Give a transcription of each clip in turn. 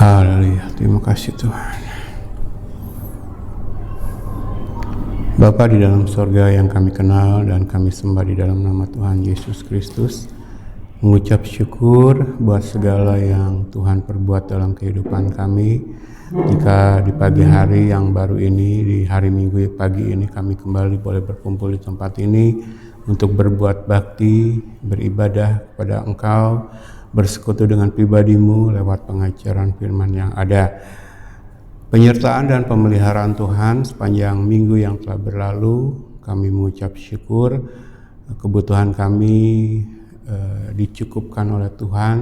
Haleluya, terima kasih Tuhan. Bapa di dalam sorga yang kami kenal dan kami sembah di dalam nama Tuhan Yesus Kristus, mengucap syukur buat segala yang Tuhan perbuat dalam kehidupan kami. Jika di pagi hari yang baru ini, di hari Minggu pagi ini, kami kembali boleh berkumpul di tempat ini untuk berbuat bakti, beribadah kepada Engkau, bersekutu dengan pribadimu lewat pengajaran firman yang ada. Penyertaan dan pemeliharaan Tuhan sepanjang minggu yang telah berlalu, kami mengucap syukur. Kebutuhan kami dicukupkan oleh Tuhan.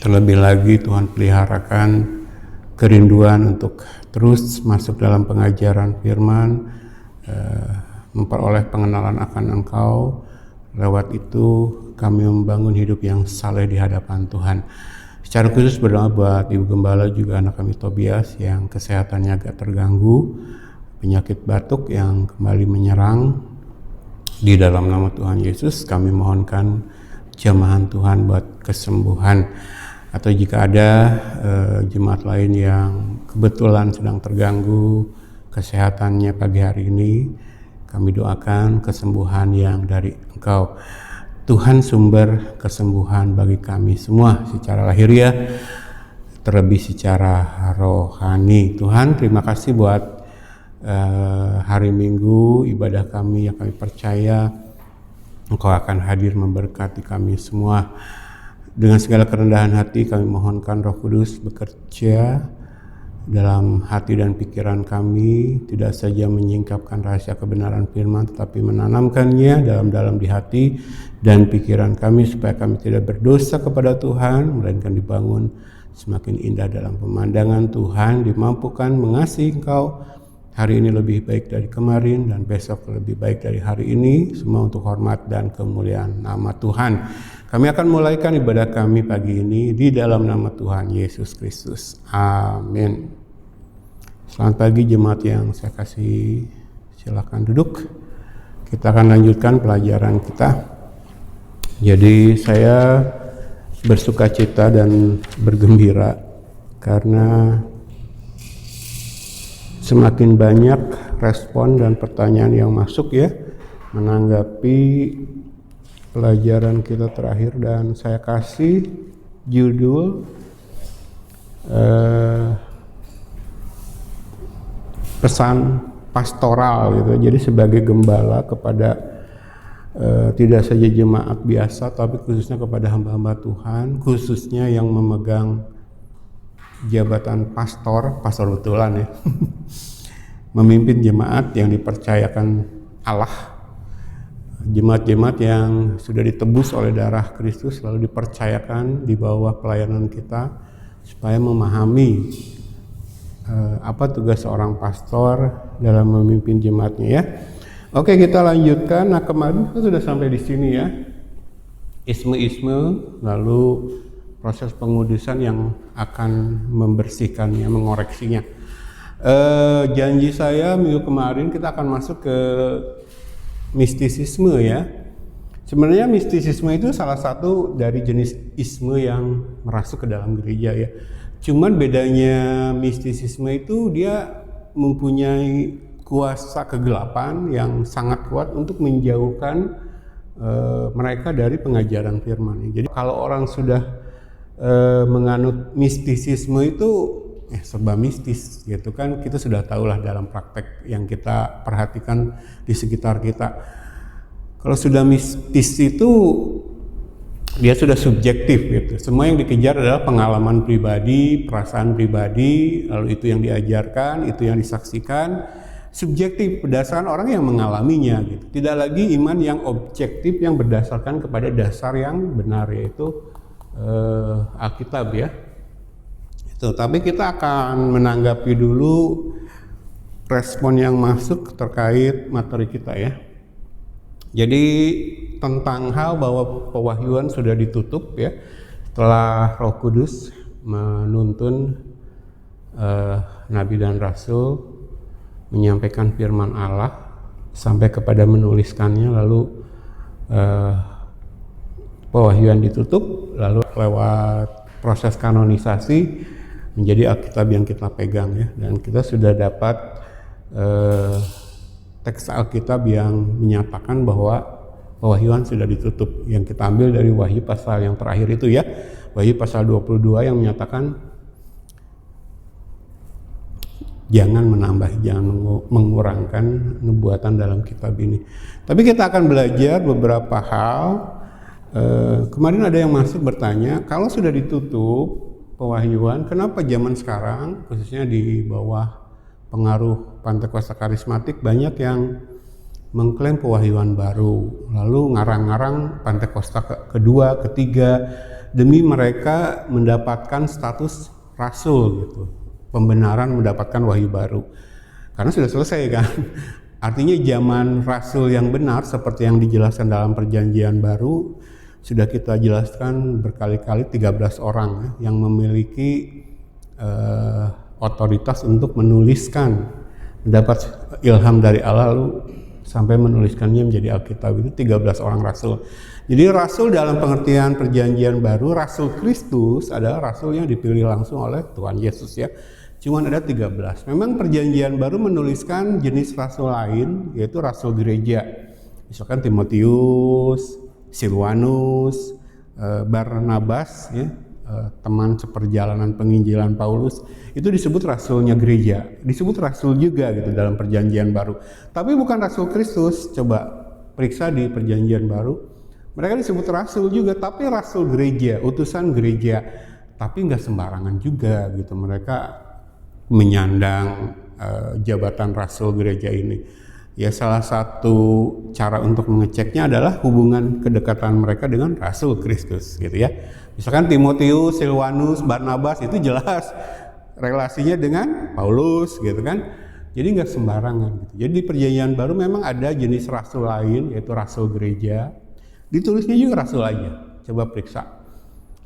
Terlebih lagi Tuhan peliharakan kerinduan untuk terus masuk dalam pengajaran firman, memperoleh pengenalan akan Engkau. Lewat itu kami membangun hidup yang saleh di hadapan Tuhan. Secara khusus berdoa buat Ibu Gembala juga anak kami Tobias yang kesehatannya agak terganggu, penyakit batuk yang kembali menyerang. Di dalam nama Tuhan Yesus kami mohonkan jamahan Tuhan buat kesembuhan. Atau jika ada jemaat lain yang kebetulan sedang terganggu kesehatannya pagi hari ini, kami doakan kesembuhan yang dari Engkau. Tuhan sumber kesembuhan bagi kami semua secara lahiriah, terlebih secara rohani. Tuhan, terima kasih buat hari Minggu ibadah kami yang kami percaya Engkau akan hadir memberkati kami semua. Dengan segala kerendahan hati kami mohonkan Roh Kudus bekerja dalam hati dan pikiran kami, tidak saja menyingkapkan rahasia kebenaran firman, tetapi menanamkannya dalam-dalam di hati dan pikiran kami, supaya kami tidak berdosa kepada Tuhan, melainkan dibangun semakin indah dalam pemandangan Tuhan, dimampukan mengasihi Engkau hari ini lebih baik dari kemarin, dan besok lebih baik dari hari ini, semua untuk hormat dan kemuliaan nama Tuhan. Kami akan mulaikan ibadah kami pagi ini di dalam nama Tuhan Yesus Kristus. Amin. Selamat pagi jemaat yang saya kasih, silakan duduk. Kita akan lanjutkan pelajaran kita. Jadi saya bersukacita dan bergembira karena semakin banyak respon dan pertanyaan yang masuk ya menanggapi pelajaran kita terakhir, dan saya kasih judul pesan pastoral gitu. Jadi sebagai gembala kepada tidak saja jemaat biasa, tapi khususnya kepada hamba-hamba Tuhan, khususnya yang memegang jabatan pastor betulan ya, memimpin jemaat yang dipercayakan Allah. Jemaat-jemaat yang sudah ditebus oleh darah Kristus lalu dipercayakan di bawah pelayanan kita supaya memahami apa tugas seorang pastor dalam memimpin jemaatnya ya. Oke, kita lanjutkan. Nah, kemarin kita sudah sampai di sini ya. Isme-isme, lalu proses pengudusan yang akan membersihkannya, mengoreksinya. Janji saya minggu kemarin kita akan masuk ke mistisisme ya. Sebenarnya mistisisme itu salah satu dari jenis isme yang merasuk ke dalam gereja ya. Cuman bedanya mistisisme itu dia mempunyai kuasa kegelapan yang sangat kuat untuk menjauhkan mereka dari pengajaran firman. Jadi kalau orang sudah menganut mistisisme itu serba mistis gitu kan, kita sudah tahulah dalam praktek yang kita perhatikan di sekitar kita. Kalau sudah mistis itu dia sudah subjektif gitu. Semua yang dikejar adalah pengalaman pribadi, perasaan pribadi, lalu itu yang diajarkan, itu yang disaksikan. Subjektif berdasarkan orang yang mengalaminya gitu. Tidak lagi iman yang objektif yang berdasarkan kepada dasar yang benar, yaitu Alkitab ya. Tapi kita akan menanggapi dulu respon yang masuk terkait materi kita ya. Jadi tentang hal bahwa pewahyuan sudah ditutup ya, setelah Roh Kudus menuntun Nabi dan Rasul menyampaikan firman Allah sampai kepada menuliskannya, lalu pewahyuan ditutup, lalu lewat proses kanonisasi menjadi Alkitab yang kita pegang ya. Dan kita sudah dapat teks Alkitab yang menyatakan bahwa pewahyuan sudah ditutup. Yang kita ambil dari Wahyu pasal yang terakhir itu ya, Wahyu pasal 22 yang menyatakan jangan menambah, jangan mengurangkan nubuatan dalam kitab ini. Tapi kita akan belajar beberapa hal. Kemarin ada yang masuk bertanya, kalau sudah ditutup pewahyuan, kenapa zaman sekarang, khususnya di bawah pengaruh Pentakosta karismatik, banyak yang mengklaim pewahyuan baru, lalu ngarang-ngarang Pentakosta kedua, ketiga, demi mereka mendapatkan status rasul gitu, pembenaran mendapatkan wahyu baru. Karena sudah selesai kan. Artinya zaman rasul yang benar seperti yang dijelaskan dalam perjanjian baru sudah kita jelaskan berkali-kali, 13 orang yang memiliki otoritas untuk menuliskan, mendapat ilham dari Allah lalu sampai menuliskannya menjadi Alkitab. Itu 13 orang rasul. Jadi rasul dalam pengertian perjanjian baru, rasul Kristus adalah rasul yang dipilih langsung oleh Tuhan Yesus ya. Cuman ada 13. Memang perjanjian baru menuliskan jenis rasul lain, yaitu rasul gereja. Misalkan Timotius, Silwanus, Barnabas ya, teman seperjalanan penginjilan Paulus, itu disebut rasulnya gereja, disebut rasul juga gitu dalam perjanjian baru. Tapi bukan rasul Kristus. Coba periksa di perjanjian baru, mereka disebut rasul juga, tapi rasul gereja, utusan gereja. Tapi nggak sembarangan juga gitu, mereka menyandang jabatan rasul gereja ini. Ya salah satu cara untuk mengeceknya adalah hubungan kedekatan mereka dengan rasul Kristus gitu ya. Misalkan Timotius, Silwanus, Barnabas itu jelas relasinya dengan Paulus gitu kan. Jadi nggak sembarangan gitu. Jadi di perjanjian baru memang ada jenis rasul lain, yaitu rasul gereja. Ditulisnya juga rasul aja. Coba periksa.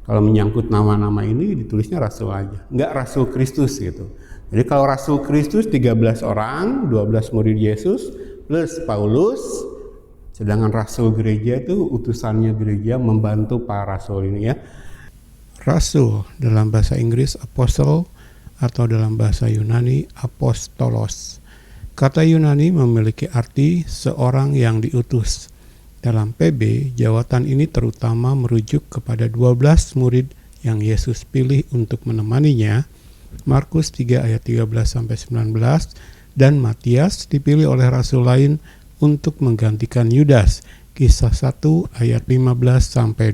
Kalau menyangkut nama-nama ini ditulisnya rasul aja, nggak rasul Kristus gitu. Jadi kalau rasul Kristus 13 orang, 12 murid Yesus plus Paulus, sedangkan rasul gereja itu utusannya gereja membantu para rasul ini ya. Rasul dalam bahasa Inggris apostle atau dalam bahasa Yunani apostolos. Kata Yunani memiliki arti seorang yang diutus. Dalam PB, jawatan ini terutama merujuk kepada 12 murid yang Yesus pilih untuk menemaninya, Markus 3 ayat 13-19, dan Matias dipilih oleh rasul lain untuk menggantikan Yudas, Kisah 1 ayat 15-26.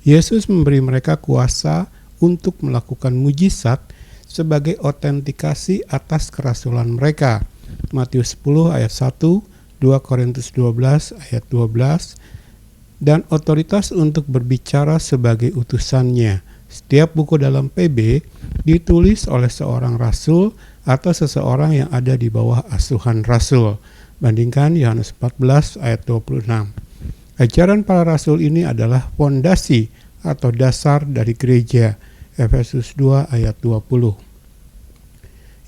Yesus memberi mereka kuasa untuk melakukan mujizat sebagai autentikasi atas kerasulan mereka, Matius 10 ayat 1, 2 Korintus 12 ayat 12, dan otoritas untuk berbicara sebagai utusannya. Setiap buku dalam PB ditulis oleh seorang rasul atau seseorang yang ada di bawah asuhan rasul. Bandingkan Yohanes 14 ayat 26. Ajaran para rasul ini adalah fondasi atau dasar dari gereja. Efesus 2 ayat 20.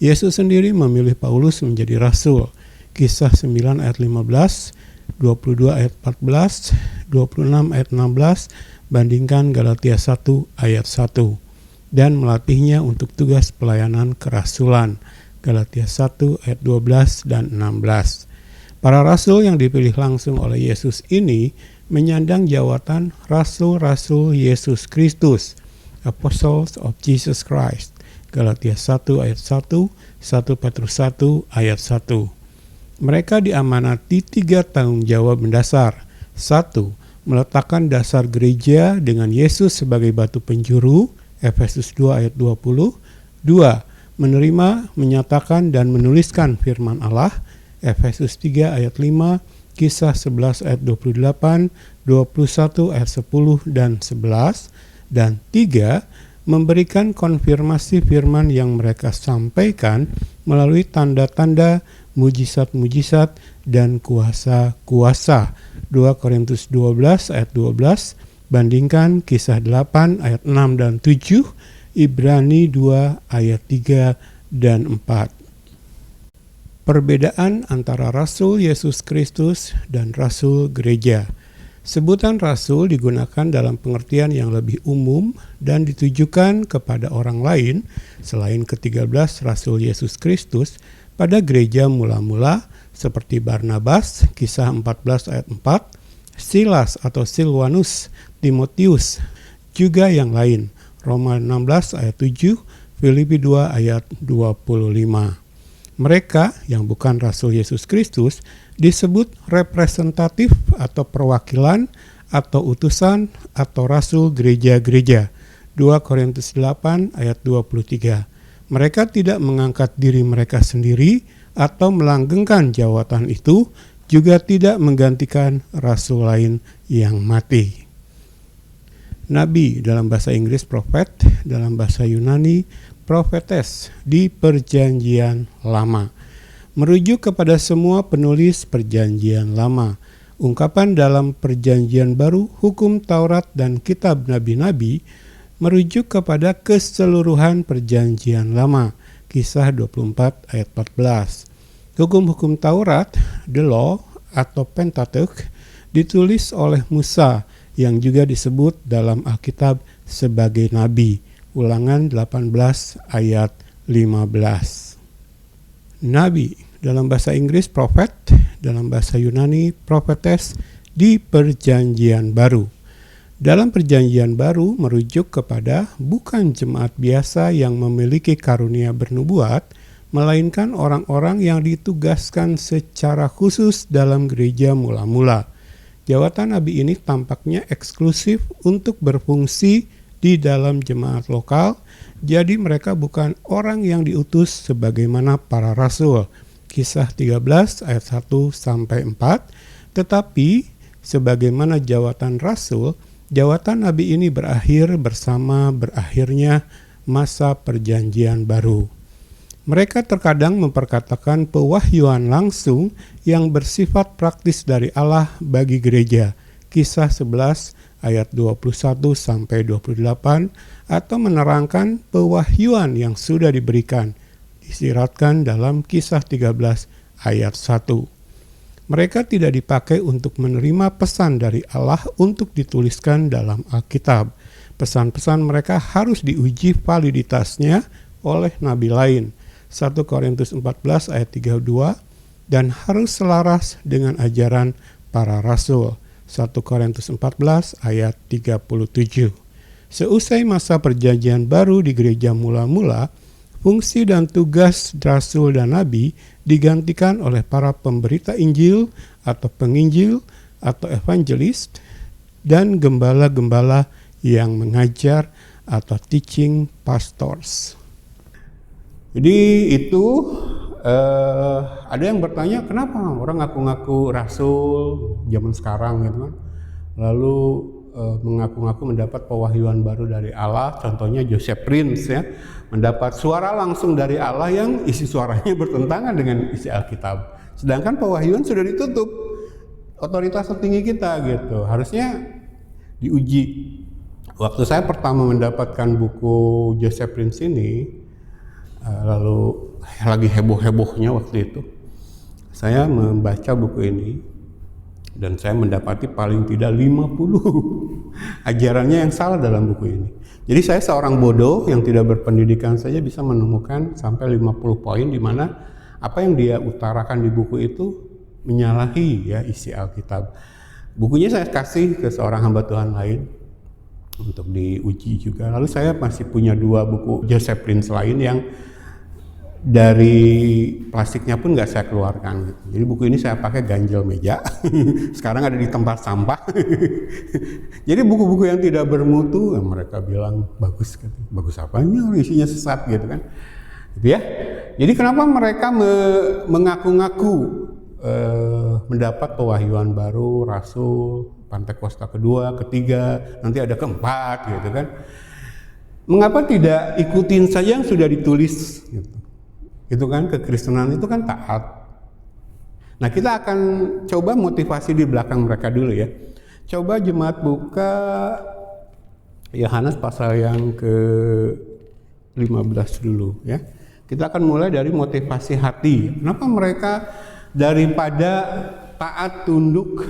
Yesus sendiri memilih Paulus menjadi rasul. Kisah 9 ayat 15, 22 ayat 14, 26 ayat 16, bandingkan Galatia 1 ayat 1, dan melatihnya untuk tugas pelayanan kerasulan, Galatia 1 ayat 12 dan 16. Para rasul yang dipilih langsung oleh Yesus ini menyandang jawatan rasul-rasul Yesus Kristus, Apostles of Jesus Christ, Galatia 1 ayat 1, 1 Petrus 1 ayat 1. Mereka diamanati 3 tanggung jawab mendasar. 1. Meletakkan dasar gereja dengan Yesus sebagai batu penjuru, Efesus 2 ayat 20. 2. Menerima, menyatakan, dan menuliskan firman Allah, Efesus 3 ayat 5, Kisah 11 ayat 28, 21 ayat 10 dan 11. Dan 3. Memberikan konfirmasi firman yang mereka sampaikan melalui tanda-tanda, mujizat-mujizat, dan kuasa-kuasa. 2 Korintus 12 ayat 12, bandingkan Kisah 8 ayat 6 dan 7, Ibrani 2 ayat 3 dan 4. Perbedaan antara Rasul Yesus Kristus dan Rasul Gereja. Sebutan rasul digunakan dalam pengertian yang lebih umum dan ditujukan kepada orang lain selain ke-13 Rasul Yesus Kristus pada gereja mula-mula seperti Barnabas, Kisah 14 ayat 4, Silas atau Silwanus, Timotius, juga yang lain, Roma 16 ayat 7, Filipi 2 ayat 25. Mereka yang bukan Rasul Yesus Kristus disebut representatif atau perwakilan atau utusan atau rasul gereja-gereja. 2 Korintus 8 ayat 23. Mereka tidak mengangkat diri mereka sendiri atau melanggengkan jawatan itu, juga tidak menggantikan rasul lain yang mati. Nabi dalam bahasa Inggris prophet, dalam bahasa Yunani prophetes di Perjanjian Lama. Merujuk kepada semua penulis Perjanjian Lama. Ungkapan dalam Perjanjian Baru, hukum Taurat dan kitab nabi-nabi merujuk kepada keseluruhan Perjanjian Lama. Kisah 24 ayat 14. Hukum-hukum Taurat, the law atau Pentateuch, ditulis oleh Musa yang juga disebut dalam Alkitab sebagai nabi. Ulangan 18 ayat 15. Nabi dalam bahasa Inggris prophet, dalam bahasa Yunani prophetes di Perjanjian Baru. Dalam Perjanjian Baru merujuk kepada bukan jemaat biasa yang memiliki karunia bernubuat, melainkan orang-orang yang ditugaskan secara khusus dalam gereja mula-mula. Jawatan nabi ini tampaknya eksklusif untuk berfungsi di dalam jemaat lokal, jadi mereka bukan orang yang diutus sebagaimana para rasul. Kisah 13 ayat 1 sampai 4, tetapi sebagaimana jawatan rasul, jawatan nabi ini berakhir bersama berakhirnya masa Perjanjian Baru. Mereka terkadang memperkatakan pewahyuan langsung yang bersifat praktis dari Allah bagi gereja. Kisah 11 ayat 21 sampai 28, atau menerangkan pewahyuan yang sudah diberikan, disiratkan dalam Kisah 13 ayat 1. Mereka tidak dipakai untuk menerima pesan dari Allah untuk dituliskan dalam Alkitab. Pesan-pesan mereka harus diuji validitasnya oleh nabi lain. 1 Korintus 14 ayat 32, dan harus selaras dengan ajaran para rasul. 1 Korintus 14 ayat 37. Seusai masa Perjanjian Baru di gereja mula-mula, fungsi dan tugas rasul dan nabi digantikan oleh para pemberita Injil atau penginjil atau evangelis dan gembala-gembala yang mengajar atau teaching pastors. Jadi itu ada yang bertanya, kenapa orang ngaku-ngaku rasul zaman sekarang gitu kan, lalu mengaku-ngaku mendapat pewahyuan baru dari Allah. Contohnya Joseph Prince ya, mendapat suara langsung dari Allah yang isi suaranya bertentangan dengan isi Alkitab. Sedangkan pewahyuan sudah ditutup otoritas tertinggi kita gitu, harusnya diuji. Waktu saya pertama mendapatkan buku Joseph Prince ini, lalu lagi heboh-hebohnya waktu itu, saya membaca buku ini dan saya mendapati paling tidak 50 ajarannya yang salah dalam buku ini. Jadi saya seorang bodoh yang tidak berpendidikan saja bisa menemukan sampai 50 poin di mana apa yang dia utarakan di buku itu menyalahi ya isi Alkitab. Bukunya saya kasih ke seorang hamba Tuhan lain untuk diuji juga. Lalu saya masih punya 2 buku Joseph Prince lain yang dari plastiknya pun nggak saya keluarkan gitu. Jadi buku ini saya pakai ganjel meja. Sekarang ada di tempat sampah. Jadi buku-buku yang tidak bermutu, mereka bilang bagus gitu. Bagus apanya, isinya sesat gitu kan. Gitu ya. Jadi kenapa mereka mengaku-ngaku mendapat pewahyuan baru, rasul, Pentakosta kedua, ketiga, nanti ada keempat gitu kan. Mengapa tidak ikutin saja yang sudah ditulis gitu. Itu kan kekristenan itu kan taat. Nah, kita akan coba motivasi di belakang mereka dulu ya. Coba jemaat buka Yohanes pasal yang ke-15 dulu ya. Kita akan mulai dari motivasi hati. Kenapa mereka daripada taat tunduk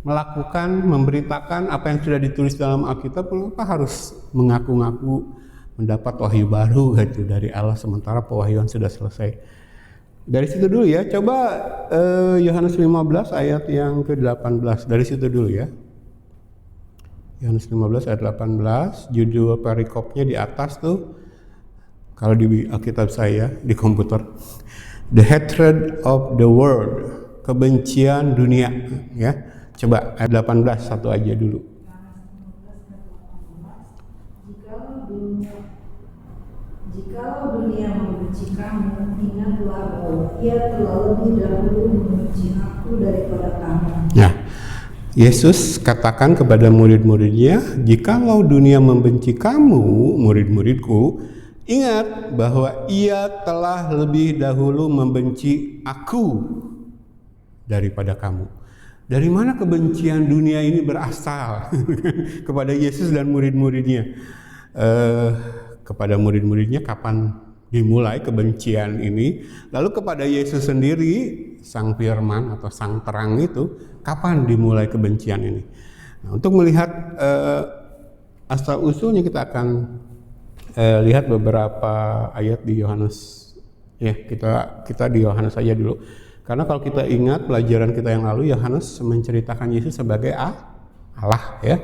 melakukan, memberitakan apa yang sudah ditulis dalam Alkitab, kenapa harus mengaku-ngaku mendapat wahyu baru gitu dari Allah sementara pewahyuan sudah selesai. Dari situ dulu ya, coba Yohanes 15 ayat yang ke-18, dari situ dulu ya. Yohanes 15 ayat 18, judul perikopnya di atas tuh, kalau di Alkitab saya, di komputer, The Hatred of the World, kebencian dunia ya. Coba ayat 18 satu aja dulu. Jikalau dunia membenci kamu, ingatlah bahwa ia telah lebih dahulu membenci aku daripada kamu. Nah, Yesus katakan kepada murid-muridnya, jikalau dunia membenci kamu, murid-muridku, ingat bahwa ia telah lebih dahulu membenci aku daripada kamu. Dari mana kebencian dunia ini berasal kepada Yesus dan murid-muridnya? Kepada murid-muridnya kapan dimulai kebencian ini? Lalu kepada Yesus sendiri, Sang Firman atau Sang Terang itu, kapan dimulai kebencian ini? Nah, untuk melihat asal usulnya kita akan lihat beberapa ayat di Yohanes. Ya, kita di Yohanes aja dulu. Karena kalau kita ingat pelajaran kita yang lalu, Yohanes menceritakan Yesus sebagai Allah ya.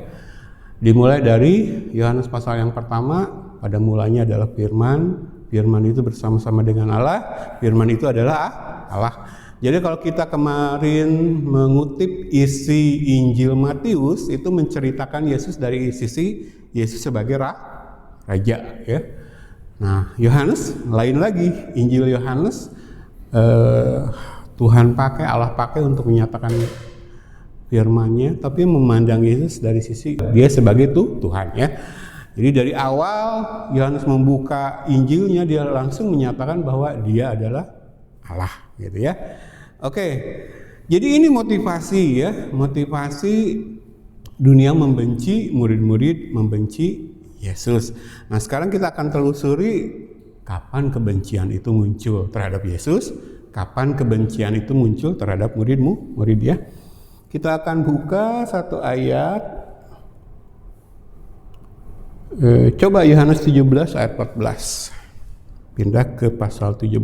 Dimulai dari Yohanes pasal yang pertama, pada mulanya adalah Firman, Firman itu bersama-sama dengan Allah, Firman itu adalah Allah. Jadi kalau kita kemarin mengutip isi Injil Matius, itu menceritakan Yesus dari sisi Yesus sebagai Raja ya. Nah, Yohanes lain lagi, Injil Yohanes Tuhan pakai, Allah pakai untuk menyatakan firman-Nya, tapi memandang Yesus dari sisi dia sebagai Tuhan ya. Jadi dari awal Yohanes membuka Injilnya, dia langsung menyatakan bahwa dia adalah Allah gitu ya. Oke. Jadi ini motivasi ya, motivasi dunia membenci, murid-murid membenci Yesus. Nah, sekarang kita akan telusuri kapan kebencian itu muncul terhadap Yesus, kapan kebencian itu muncul terhadap murid ya. Kita akan buka satu ayat. Coba Yohanes 17 ayat 14. Pindah ke pasal 17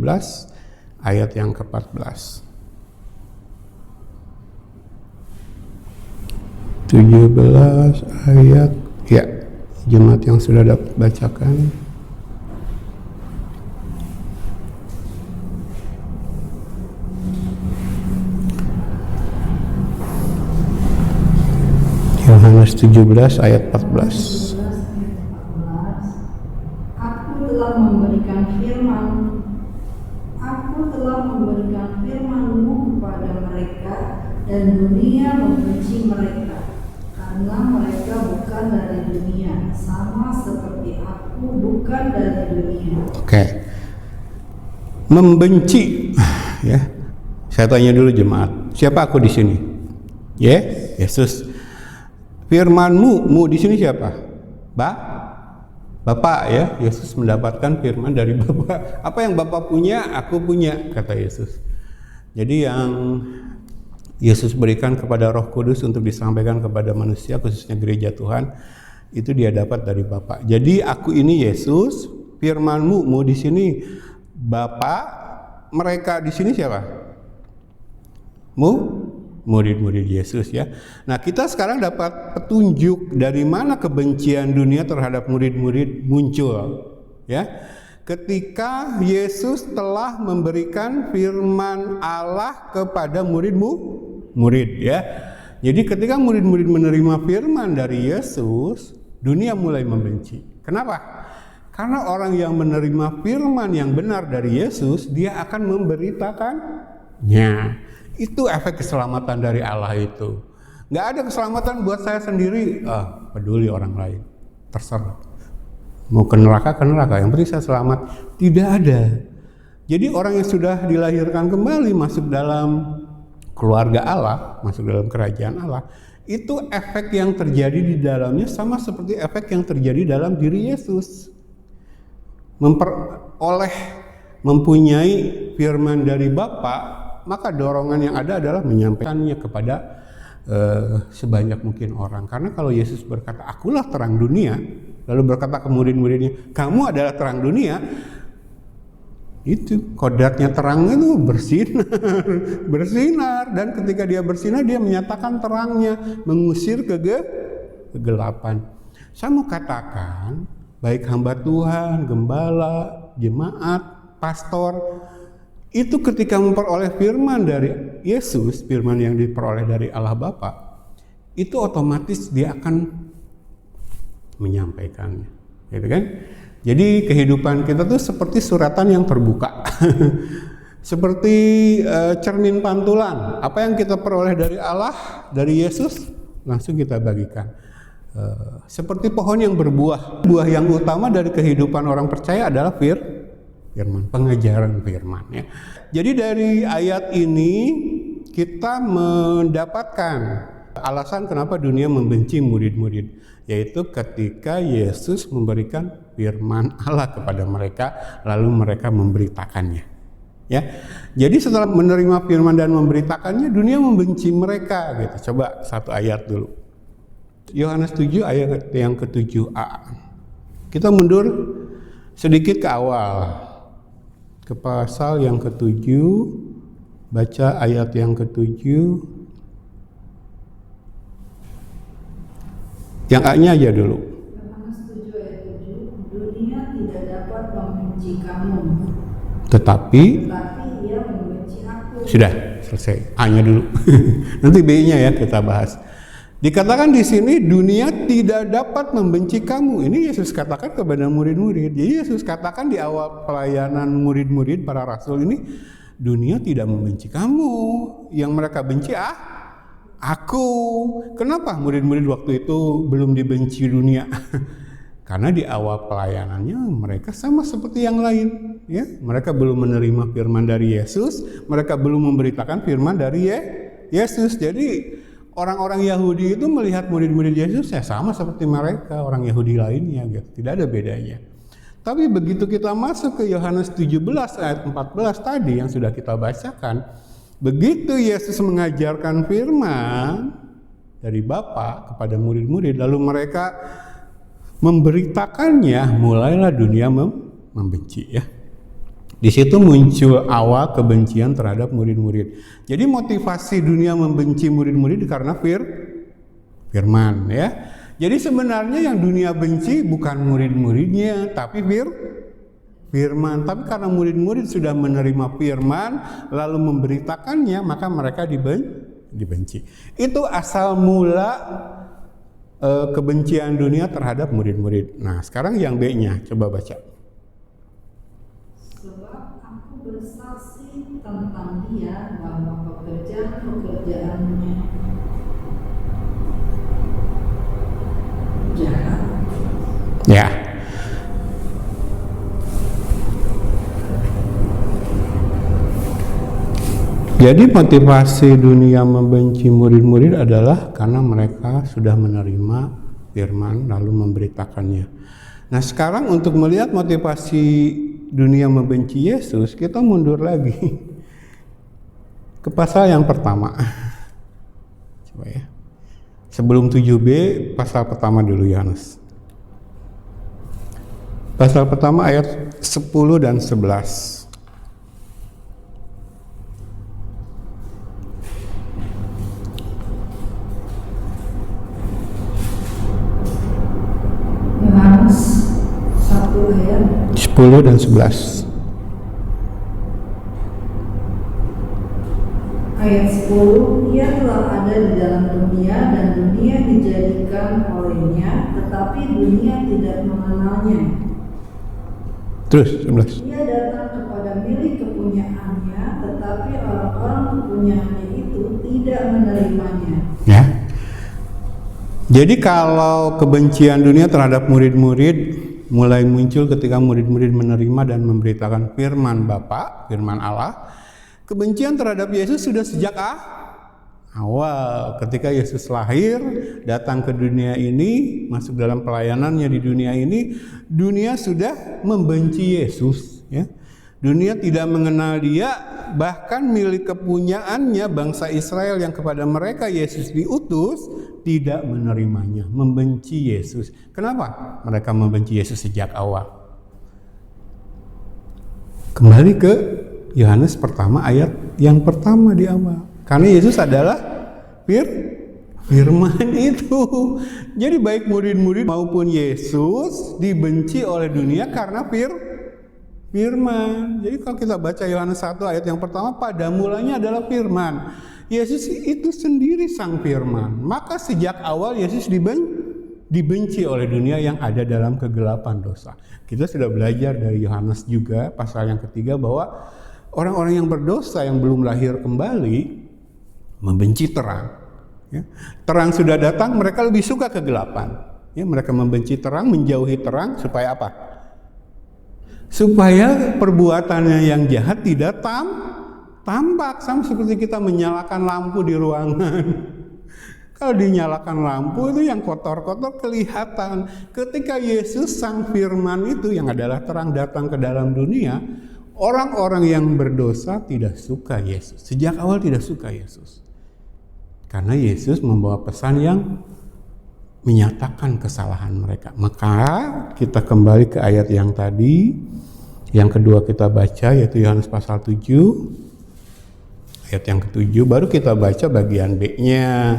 ayat yang ke-14. 17 ayat ya, jemaat yang sudah dapat bacakan. Yohanes 17 ayat 14. Aku telah memberikan firman-Mu kepada mereka, dan dunia membenci mereka, karena mereka bukan dari dunia, sama seperti aku bukan dari dunia. Oke. Membenci ya. Saya tanya dulu jemaat, siapa aku di sini? Yesus. Firman-Mu, mu di sini siapa? Bapak ya. Yesus mendapatkan firman dari Bapak. Apa yang Bapak punya, aku punya, kata Yesus. Jadi yang Yesus berikan kepada Roh Kudus untuk disampaikan kepada manusia, khususnya gereja Tuhan, itu dia dapat dari Bapak. Jadi aku ini Yesus, firman-Mu, mu di sini Bapak, mereka di sini siapa? Murid-murid Yesus ya. Nah, kita sekarang dapat petunjuk dari mana kebencian dunia terhadap murid-murid muncul ya. Ketika Yesus telah memberikan firman Allah kepada murid ya. Jadi ketika murid-murid menerima firman dari Yesus, dunia mulai membenci. Kenapa? Karena orang yang menerima firman yang benar dari Yesus, dia akan memberitakannya. Itu efek keselamatan dari Allah itu. Nggak ada keselamatan buat saya sendiri. Peduli orang lain. Terserah. Mau ke neraka, yang penting saya selamat. Tidak ada. Jadi orang yang sudah dilahirkan kembali masuk dalam keluarga Allah, masuk dalam kerajaan Allah, itu efek yang terjadi di dalamnya sama seperti efek yang terjadi dalam diri Yesus. Mempunyai firman dari Bapa, maka dorongan yang ada adalah menyampaikannya kepada sebanyak mungkin orang. Karena kalau Yesus berkata, akulah terang dunia, lalu berkata ke murid-muridnya, kamu adalah terang dunia, itu kodratnya terang itu bersinar, dan ketika dia bersinar dia menyatakan terangnya, mengusir kegelapan. Saya mau katakan, baik hamba Tuhan, gembala, jemaat, pastor, itu ketika memperoleh firman dari Yesus, firman yang diperoleh dari Allah Bapa, itu otomatis dia akan menyampaikannya, gitu kan? Jadi kehidupan kita tuh seperti suratan yang terbuka, seperti cermin pantulan. Apa yang kita peroleh dari Allah, dari Yesus, langsung kita bagikan. Seperti pohon yang berbuah. Buah yang utama dari kehidupan orang percaya adalah firman, pengajaran firman. Ya. Jadi dari ayat ini kita mendapatkan alasan kenapa dunia membenci murid-murid, yaitu ketika Yesus memberikan firman Allah kepada mereka, lalu mereka memberitakannya. Ya, jadi setelah menerima firman dan memberitakannya, dunia membenci mereka. Gitu. Coba satu ayat dulu. Yohanes 7 ayat yang ke-7a. Kita mundur sedikit ke awal, ke pasal yang ke-7, baca ayat yang ke-7. Yang A-nya aja dulu. Yohanes 7 ayat 7, dunia tidak dapat membenci kamu, Tetapi ia membenci aku. Sudah, selesai. A-nya dulu. Nanti B-nya ya kita bahas. Dikatakan di sini dunia tidak dapat membenci kamu. Ini Yesus katakan kepada murid-murid. Jadi Yesus katakan di awal pelayanan murid-murid para rasul ini, dunia tidak membenci kamu. Yang mereka benci aku. Kenapa murid-murid waktu itu belum dibenci dunia? Karena di awal pelayanannya mereka sama seperti yang lain, ya. Mereka belum menerima firman dari Yesus, mereka belum memberitakan firman dari Yesus. Jadi orang-orang Yahudi itu melihat murid-murid Yesus ya sama seperti mereka, orang Yahudi lainnya, gitu. Tidak ada bedanya. Tapi begitu kita masuk ke Yohanes 17 ayat 14 tadi yang sudah kita bacakan, begitu Yesus mengajarkan firman dari Bapa kepada murid-murid, lalu mereka memberitakannya, mulailah dunia membenci, ya. Di situ muncul awal kebencian terhadap murid-murid. Jadi motivasi dunia membenci murid-murid karena firman, ya. Jadi sebenarnya yang dunia benci bukan murid-muridnya, tapi firman. Tapi karena murid-murid sudah menerima firman lalu memberitakannya, maka mereka dibenci. Itu asal mula kebencian dunia terhadap murid-murid. Nah, sekarang yang B-nya, coba baca. Sebab aku bersaksi tentang dia bahwa pekerjaan-pekerjaannya jahat. Ya. Jadi motivasi dunia membenci murid-murid adalah karena mereka sudah menerima firman lalu memberitakannya. Nah, sekarang untuk melihat motivasi dunia membenci Yesus, kita mundur lagi ke pasal yang pertama. Coba ya. Sebelum 7b, pasal pertama dulu Yohanes. Pasal pertama ayat 10 dan 11. Yohanes 1 ayat 10 dan 11. Ayat 10, ia telah ada di dalam dunia dan dunia dijadikan olehnya, tetapi dunia tidak mengenalnya. Terus 11. Ia datang kepada milik kepunyaannya, tetapi orang-orang kepunyaannya itu tidak menerimanya. Ya. Jadi kalau kebencian dunia terhadap murid-murid mulai muncul ketika murid-murid menerima dan memberitakan firman Bapa, firman Allah. Kebencian terhadap Yesus sudah sejak awal. Ketika Yesus lahir, datang ke dunia ini, masuk dalam pelayanannya di dunia ini, dunia sudah membenci Yesus, ya. Dunia tidak mengenal dia, bahkan milik kepunyaannya bangsa Israel yang kepada mereka Yesus diutus tidak menerimanya, membenci Yesus. Kenapa mereka membenci Yesus sejak awal? Kembali ke Yohanes pertama ayat yang pertama di awal. Karena Yesus adalah firman itu. Jadi baik murid-murid maupun Yesus dibenci oleh dunia karena firman. Jadi kalau kita baca Yohanes 1 ayat yang pertama, pada mulanya adalah firman. Yesus itu sendiri sang firman. Maka sejak awal Yesus dibenci oleh dunia yang ada dalam kegelapan dosa. Kita sudah belajar dari Yohanes juga pasal yang ketiga bahwa orang-orang yang berdosa yang belum lahir kembali membenci terang. Ya. Terang sudah datang, mereka lebih suka kegelapan. Ya, mereka membenci terang, menjauhi terang supaya apa? Supaya perbuatannya yang jahat tidak tampak, sama seperti kita menyalakan lampu di ruangan. Kalau dinyalakan lampu itu yang kotor-kotor kelihatan. Ketika Yesus sang firman itu yang adalah terang datang ke dalam dunia, orang-orang yang berdosa tidak suka Yesus. Sejak awal tidak suka Yesus. Karena Yesus membawa pesan yang menyatakan kesalahan mereka. Maka kita kembali ke ayat yang tadi. Yang kedua kita baca yaitu Yohanes pasal 7. Ayat yang ke-7 baru kita baca bagian B-nya.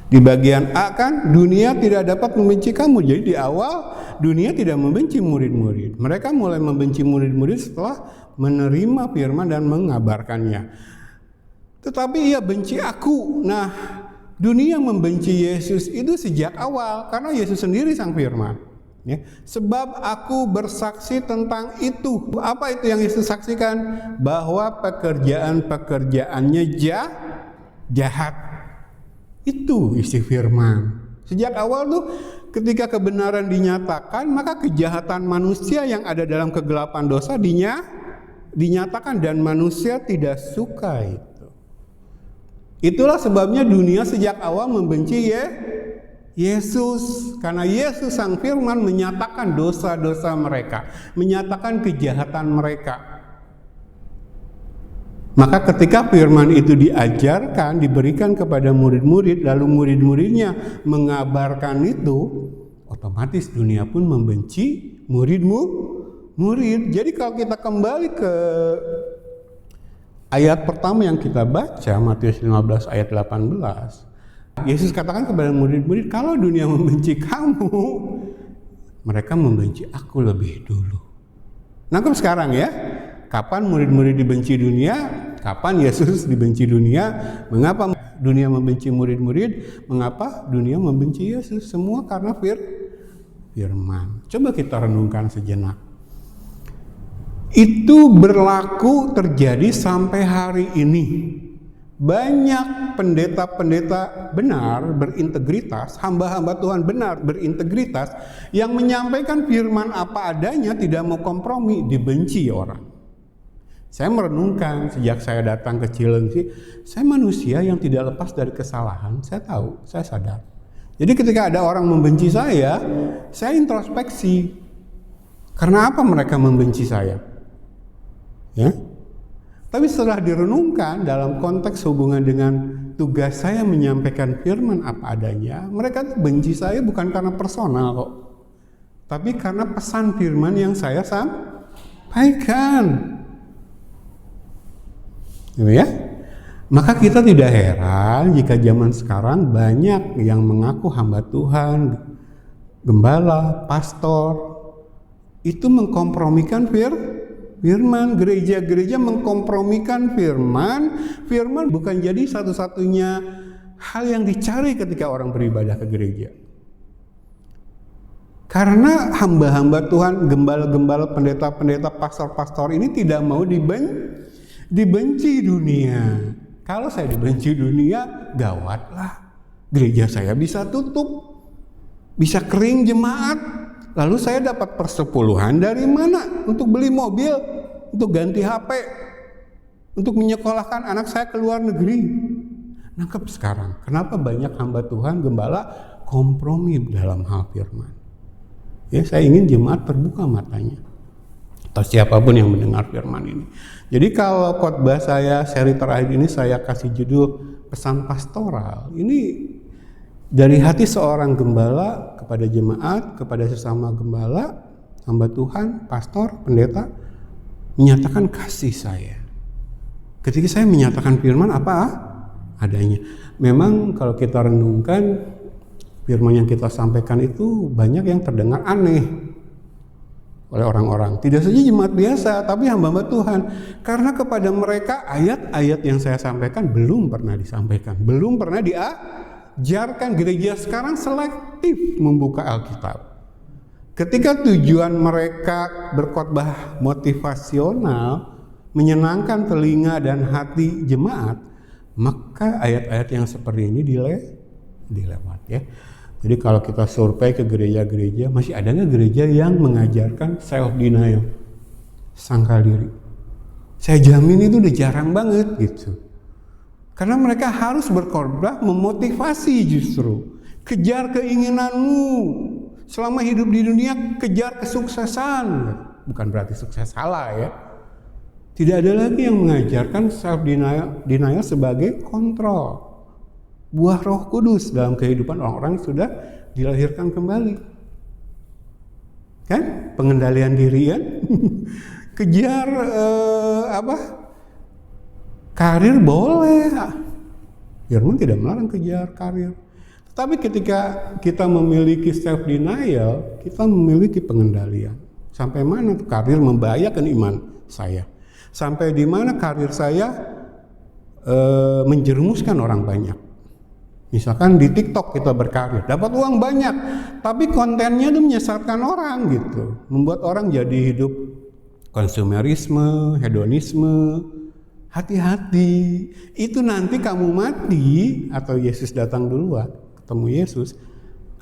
Di bagian A kan, dunia tidak dapat membenci kamu. Jadi di awal dunia tidak membenci murid-murid. Mereka mulai membenci murid-murid setelah menerima firman dan mengabarkannya. Tetapi ia benci aku. Nah, dunia membenci Yesus itu sejak awal karena Yesus sendiri sang firman. Ya. Sebab aku bersaksi tentang itu. Apa itu yang Yesus saksikan? Bahwa pekerjaan-pekerjaannya jahat. Itu isi firman. Sejak awal tuh ketika kebenaran dinyatakan, maka kejahatan manusia yang ada dalam kegelapan dosa dinyatakan dan manusia tidak suka itu. Itulah sebabnya dunia sejak awal membenci Yesus. Karena Yesus sang firman menyatakan dosa-dosa mereka, menyatakan kejahatan mereka. Maka ketika firman itu diajarkan, diberikan kepada murid-murid, lalu murid-muridnya mengabarkan itu, otomatis dunia pun membenci murid. Jadi kalau kita kembali ke ayat pertama yang kita baca, Matius 15 ayat 18, Yesus katakan kepada murid-murid, kalau dunia membenci kamu, mereka membenci aku lebih dulu. Nangkep sekarang ya? Kapan murid-murid dibenci dunia? Kapan Yesus dibenci dunia? Mengapa dunia membenci murid-murid? Mengapa dunia membenci Yesus? Semua karena firman. Coba kita renungkan sejenak. Itu berlaku terjadi sampai hari ini. Banyak pendeta-pendeta benar berintegritas, hamba-hamba Tuhan benar berintegritas, yang menyampaikan firman apa adanya, tidak mau kompromi, dibenci orang. Saya merenungkan sejak saya datang ke Cilengsi, saya manusia yang tidak lepas dari kesalahan. Saya tahu, saya sadar. Jadi ketika ada orang membenci saya introspeksi. Karena apa mereka membenci saya? Ya. Tapi setelah direnungkan dalam konteks hubungan dengan tugas saya menyampaikan firman apa adanya, mereka benci saya bukan karena personal kok, tapi karena pesan firman yang saya sampaikan. Ya, maka kita tidak heran jika zaman sekarang banyak yang mengaku hamba Tuhan, gembala, pastor, itu mengkompromikan firman. Gereja-gereja mengkompromikan firman bukan jadi satu-satunya hal yang dicari ketika orang beribadah ke gereja. Karena hamba-hamba Tuhan, gembala-gembala, pendeta-pendeta, pastor-pastor ini tidak mau dibenci dunia. Kalau saya dibenci dunia, gawatlah. Gereja saya bisa tutup, bisa kering jemaat. Lalu saya dapat persepuluhan dari mana? Untuk beli mobil, untuk ganti HP, untuk menyekolahkan anak saya ke luar negeri. Nangkep sekarang, kenapa banyak hamba Tuhan, gembala, kompromi dalam hal firman. Ya, saya ingin jemaat terbuka matanya. Atau siapapun yang mendengar firman ini. Jadi kalau khotbah saya seri terakhir ini saya kasih judul pesan pastoral. Ini dari hati seorang gembala kepada jemaat, kepada sesama gembala, hamba Tuhan, pastor, pendeta, menyatakan kasih saya. Ketika saya menyatakan firman apa adanya. Memang kalau kita renungkan firman yang kita sampaikan itu banyak yang terdengar aneh oleh orang-orang. Tidak saja jemaat biasa, tapi hamba-hamba Tuhan. Karena kepada mereka ayat-ayat yang saya sampaikan belum pernah disampaikan, belum pernah diajarkan. Gereja sekarang selektif membuka Alkitab. Ketika tujuan mereka berkhotbah motivasional, menyenangkan telinga dan hati jemaat, maka ayat-ayat yang seperti ini dilewat ya. Jadi kalau kita survei ke gereja-gereja, masih ada nggak gereja yang mengajarkan self denial, sangkal diri? Saya jamin itu udah jarang banget gitu. Karena mereka harus berkhotbah memotivasi justru. Kejar keinginanmu. Selama hidup di dunia kejar kesuksesan. Bukan berarti sukses salah ya. Tidak ada lagi yang mengajarkan self denial sebagai kontrol. Buah Roh Kudus dalam kehidupan orang-orang yang sudah dilahirkan kembali. Kan? Pengendalian diri kan? Kejar karir boleh. Firman tidak melarang kejar karir. Tapi ketika kita memiliki self denial, kita memiliki pengendalian. Sampai mana tuh karir membahayakan iman saya? Sampai di mana karir saya menjerumuskan orang banyak? Misalkan di TikTok kita berkarir, dapat uang banyak, tapi kontennya itu menyesatkan orang gitu, membuat orang jadi hidup konsumerisme, hedonisme. Hati-hati, itu nanti kamu mati atau Yesus datang duluan, ketemu Yesus,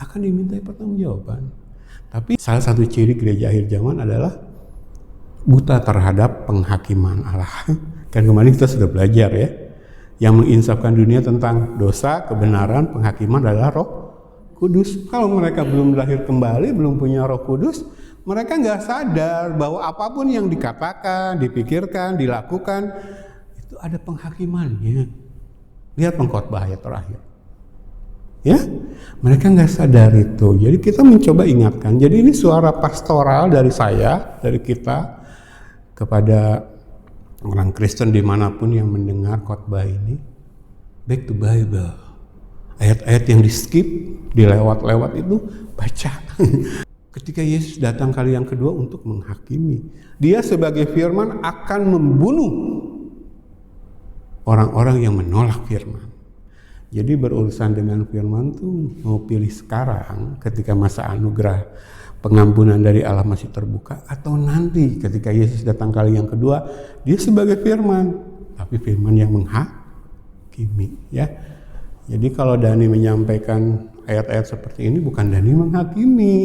akan dimintai pertanggungjawaban. Tapi salah satu ciri gereja akhir zaman adalah buta terhadap penghakiman Allah. Kan kemarin kita sudah belajar ya. Yang menginsafkan dunia tentang dosa, kebenaran, penghakiman adalah Roh Kudus. Kalau mereka belum lahir kembali, belum punya Roh Kudus, mereka nggak sadar bahwa apapun yang dikatakan, dipikirkan, dilakukan, itu ada penghakimannya. Lihat pengkhotbah ayat terakhir. Ya, mereka nggak sadar itu. Jadi kita mencoba ingatkan. Jadi ini suara pastoral dari saya, dari kita, kepada orang Kristen dimanapun yang mendengar khotbah ini, back to Bible. Ayat-ayat yang di skip, dilewat-lewat itu baca. Ketika Yesus datang kali yang kedua untuk menghakimi, dia sebagai firman akan membunuh orang-orang yang menolak firman. Jadi berurusan dengan firman tuh mau pilih sekarang ketika masa anugerah pengampunan dari Allah masih terbuka, atau nanti ketika Yesus datang kali yang kedua, dia sebagai firman, tapi firman yang menghakimi ya. Jadi kalau Dani menyampaikan ayat-ayat seperti ini, bukan Dani menghakimi,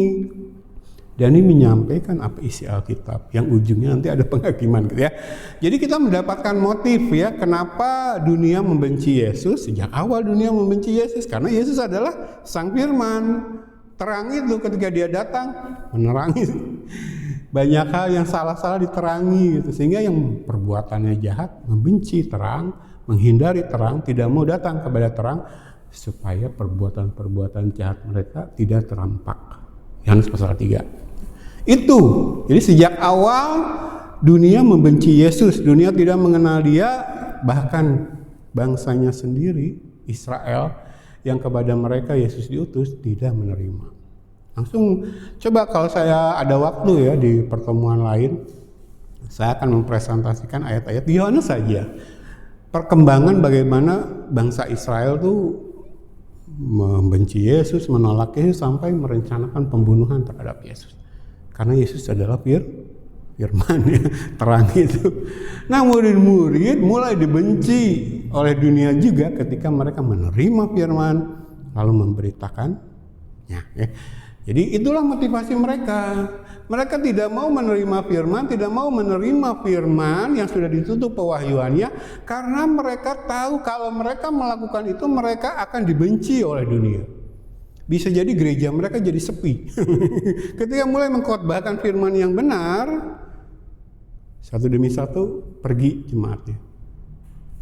Dani menyampaikan apa isi Alkitab yang ujungnya nanti ada penghakiman gitu ya. Jadi kita mendapatkan motif ya, kenapa dunia membenci Yesus. Sejak awal dunia membenci Yesus karena Yesus adalah sang firman. Terang itu ketika dia datang menerangi banyak hal yang salah-salah diterangi gitu. Sehingga yang perbuatannya jahat membenci terang, menghindari terang, tidak mau datang kepada terang supaya perbuatan-perbuatan jahat mereka tidak terampak. Yohanes pasal 3. Itu. Jadi sejak awal dunia membenci Yesus, dunia tidak mengenal dia, bahkan bangsanya sendiri Israel yang kepada mereka Yesus diutus tidak menerima. Langsung coba kalau saya ada waktu ya di pertemuan lain, saya akan mempresentasikan ayat-ayat di Yohanes saja. Perkembangan bagaimana bangsa Israel tuh membenci Yesus, menolak Yesus sampai merencanakan pembunuhan terhadap Yesus. Karena Yesus adalah firman ya, terang itu. Nah, murid-murid mulai dibenci oleh dunia juga ketika mereka menerima firman lalu memberitakannya ya. Jadi itulah motivasi mereka. Mereka tidak mau menerima firman, tidak mau menerima firman yang sudah ditutup pewahyuannya karena mereka tahu kalau mereka melakukan itu mereka akan dibenci oleh dunia. bisa jadi gereja mereka jadi sepi. Ketika mulai mengkhotbahkan firman yang benar, satu demi satu pergi jemaatnya.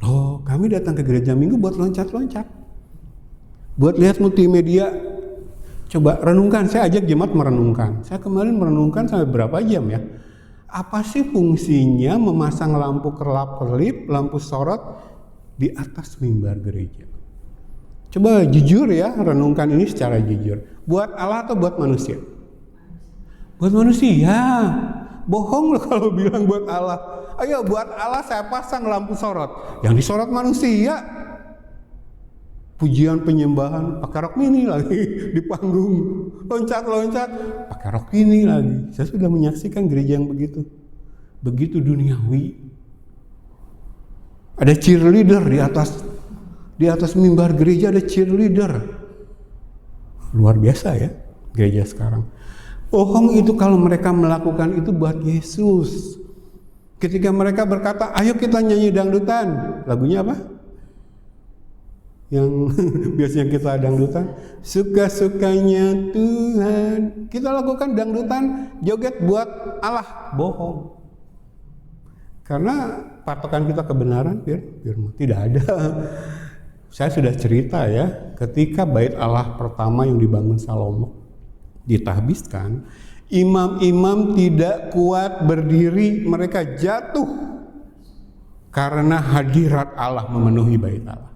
Loh, kami datang ke gereja minggu buat loncat-loncat, buat lihat multimedia. Coba renungkan, saya ajak jemaat merenungkan. Saya kemarin merenungkan sampai berapa jam ya? Apa sih fungsinya memasang lampu kerlap-kerlip, lampu sorot di atas mimbar gereja? Coba jujur ya, renungkan ini secara jujur. Buat Allah atau buat manusia? Buat manusia. Bohong loh kalau bilang buat Allah. Ayo buat Allah saya pasang lampu sorot. Yang disorot manusia. Pujian penyembahan pakai rok mini lagi di panggung. Loncat-loncat pakai rok mini lagi. Saya sudah menyaksikan gereja yang begitu. Begitu duniawi. Ada cheerleader di atas mimbar gereja, ada cheerleader. Luar biasa ya gereja sekarang. Bohong itu kalau mereka melakukan itu buat Yesus. Ketika mereka berkata, ayo kita nyanyi dangdutan. Lagunya apa? Yang biasanya kita dangdutan. Suka-sukanya Tuhan. Kita lakukan dangdutan, joget buat Allah. Bohong. Karena patokan kita kebenaran, firman. Tidak ada. Saya sudah cerita ya, ketika bait Allah pertama yang dibangun Salomo ditahbiskan, imam-imam tidak kuat berdiri, mereka jatuh karena hadirat Allah memenuhi bait Allah.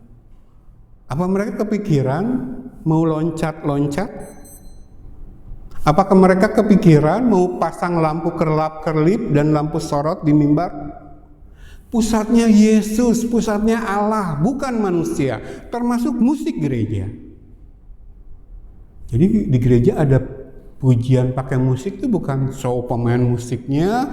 Apa mereka kepikiran mau loncat-loncat? Apakah mereka kepikiran mau pasang lampu kerlap-kerlip dan lampu sorot di mimbar? Pusatnya Yesus, pusatnya Allah, bukan manusia, termasuk musik gereja. Jadi di gereja ada pujian pakai musik itu bukan show pemain musiknya,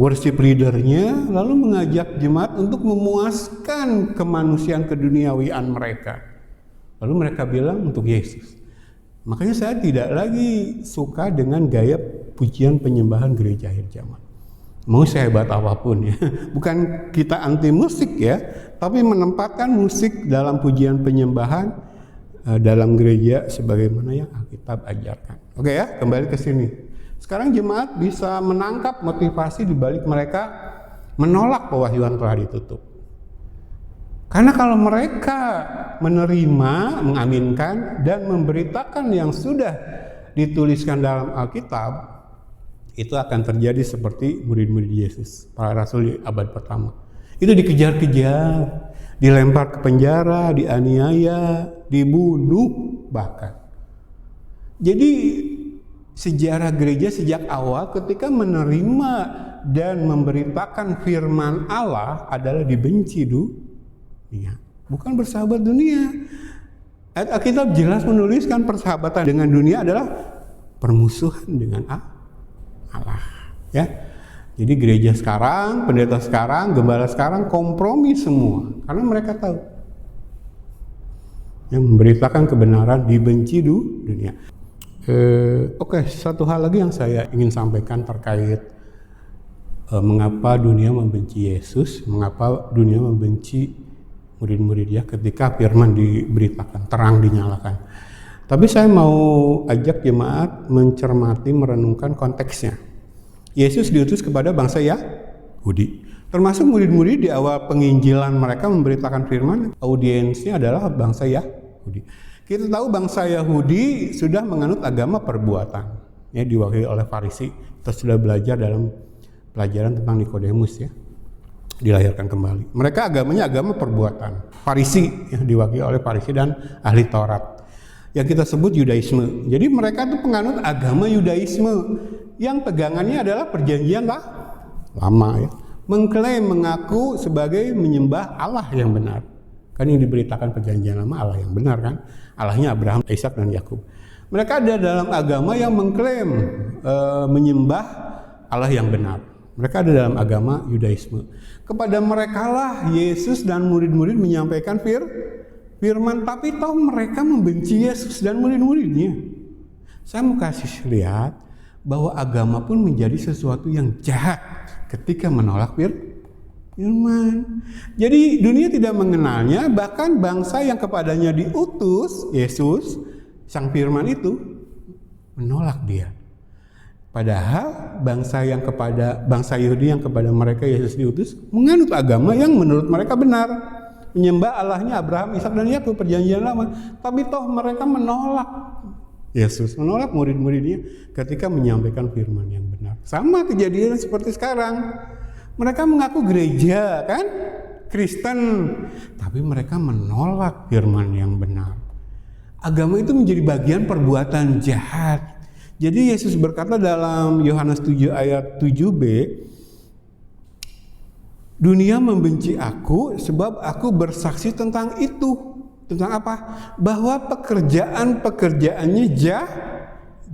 worship leadernya, lalu mengajak jemaat untuk memuaskan kemanusiaan keduniawian mereka. Lalu mereka bilang untuk Yesus. Makanya saya tidak lagi suka dengan gaya pujian penyembahan gereja akhir zaman. Mau sehebat apapun ya, bukan kita anti musik ya, tapi menempatkan musik dalam pujian penyembahan dalam gereja sebagaimana yang Alkitab ajarkan. Oke ya, kembali ke sini. Sekarang jemaat bisa menangkap motivasi di balik mereka menolak pewahyuan telah ditutup. Karena kalau mereka menerima, mengaminkan dan memberitakan yang sudah dituliskan dalam Alkitab, itu akan terjadi seperti murid-murid Yesus, para rasul di abad pertama. Itu dikejar-kejar, dilempar ke penjara, dianiaya, dibunuh bahkan. Jadi sejarah gereja sejak awal ketika menerima dan memberitakan firman Allah adalah dibenci dunia, bukan bersahabat dunia. Ayat Alkitab jelas menuliskan persahabatan dengan dunia adalah permusuhan dengan Allah, ya. Jadi gereja sekarang, pendeta sekarang, gembala sekarang kompromi semua karena mereka tahu yang memberitakan kebenaran dibenci dunia. Oke, satu hal lagi yang saya ingin sampaikan terkait mengapa dunia membenci Yesus, mengapa dunia membenci murid-murid ya ketika firman diberitakan, terang dinyalakan. Tapi saya mau ajak jemaat mencermati, merenungkan konteksnya. Yesus diutus kepada bangsa Yahudi. Termasuk murid-murid di awal penginjilan mereka memberitakan firman, audiensnya adalah bangsa Yahudi. Kita tahu bangsa Yahudi sudah menganut agama perbuatan, ya, diwakili oleh Farisi. Kita sudah belajar dalam pelajaran tentang Nikodemus ya, dilahirkan kembali. Mereka agamanya agama perbuatan. Farisi, ya, diwakili oleh Farisi dan ahli Taurat, yang kita sebut Yudaisme. Jadi mereka itu penganut agama Yudaisme yang pegangannya adalah perjanjian lama ya. Mengklaim, mengaku sebagai menyembah Allah yang benar. Kan yang diberitakan perjanjian lama Allah yang benar kan. Allahnya Abraham, Ishak dan Yakub. Mereka ada dalam agama yang mengklaim menyembah Allah yang benar. Mereka ada dalam agama Yudaisme. Kepada merekalah Yesus dan murid-murid menyampaikan firman, tapi toh mereka membenci Yesus dan murid-muridnya. Saya mau kasih lihat bahwa agama pun menjadi sesuatu yang jahat ketika menolak firman. Jadi dunia tidak mengenalnya, bahkan bangsa yang kepadanya diutus Yesus, sang firman itu menolak dia. Padahal bangsa Yahudi yang kepada mereka Yesus diutus menganut agama yang menurut mereka benar, menyembah Allahnya Abraham, Ishak dan Yakub, perjanjian lama. Tapi toh mereka menolak Yesus, menolak murid-muridnya ketika menyampaikan firman yang benar. Sama kejadian seperti sekarang. Mereka mengaku gereja, kan? Kristen, tapi mereka menolak firman yang benar. Agama itu menjadi bagian perbuatan jahat. Jadi Yesus berkata dalam Yohanes 7 ayat 7b, dunia membenci aku sebab aku bersaksi tentang itu. Tentang apa? Bahwa pekerjaannya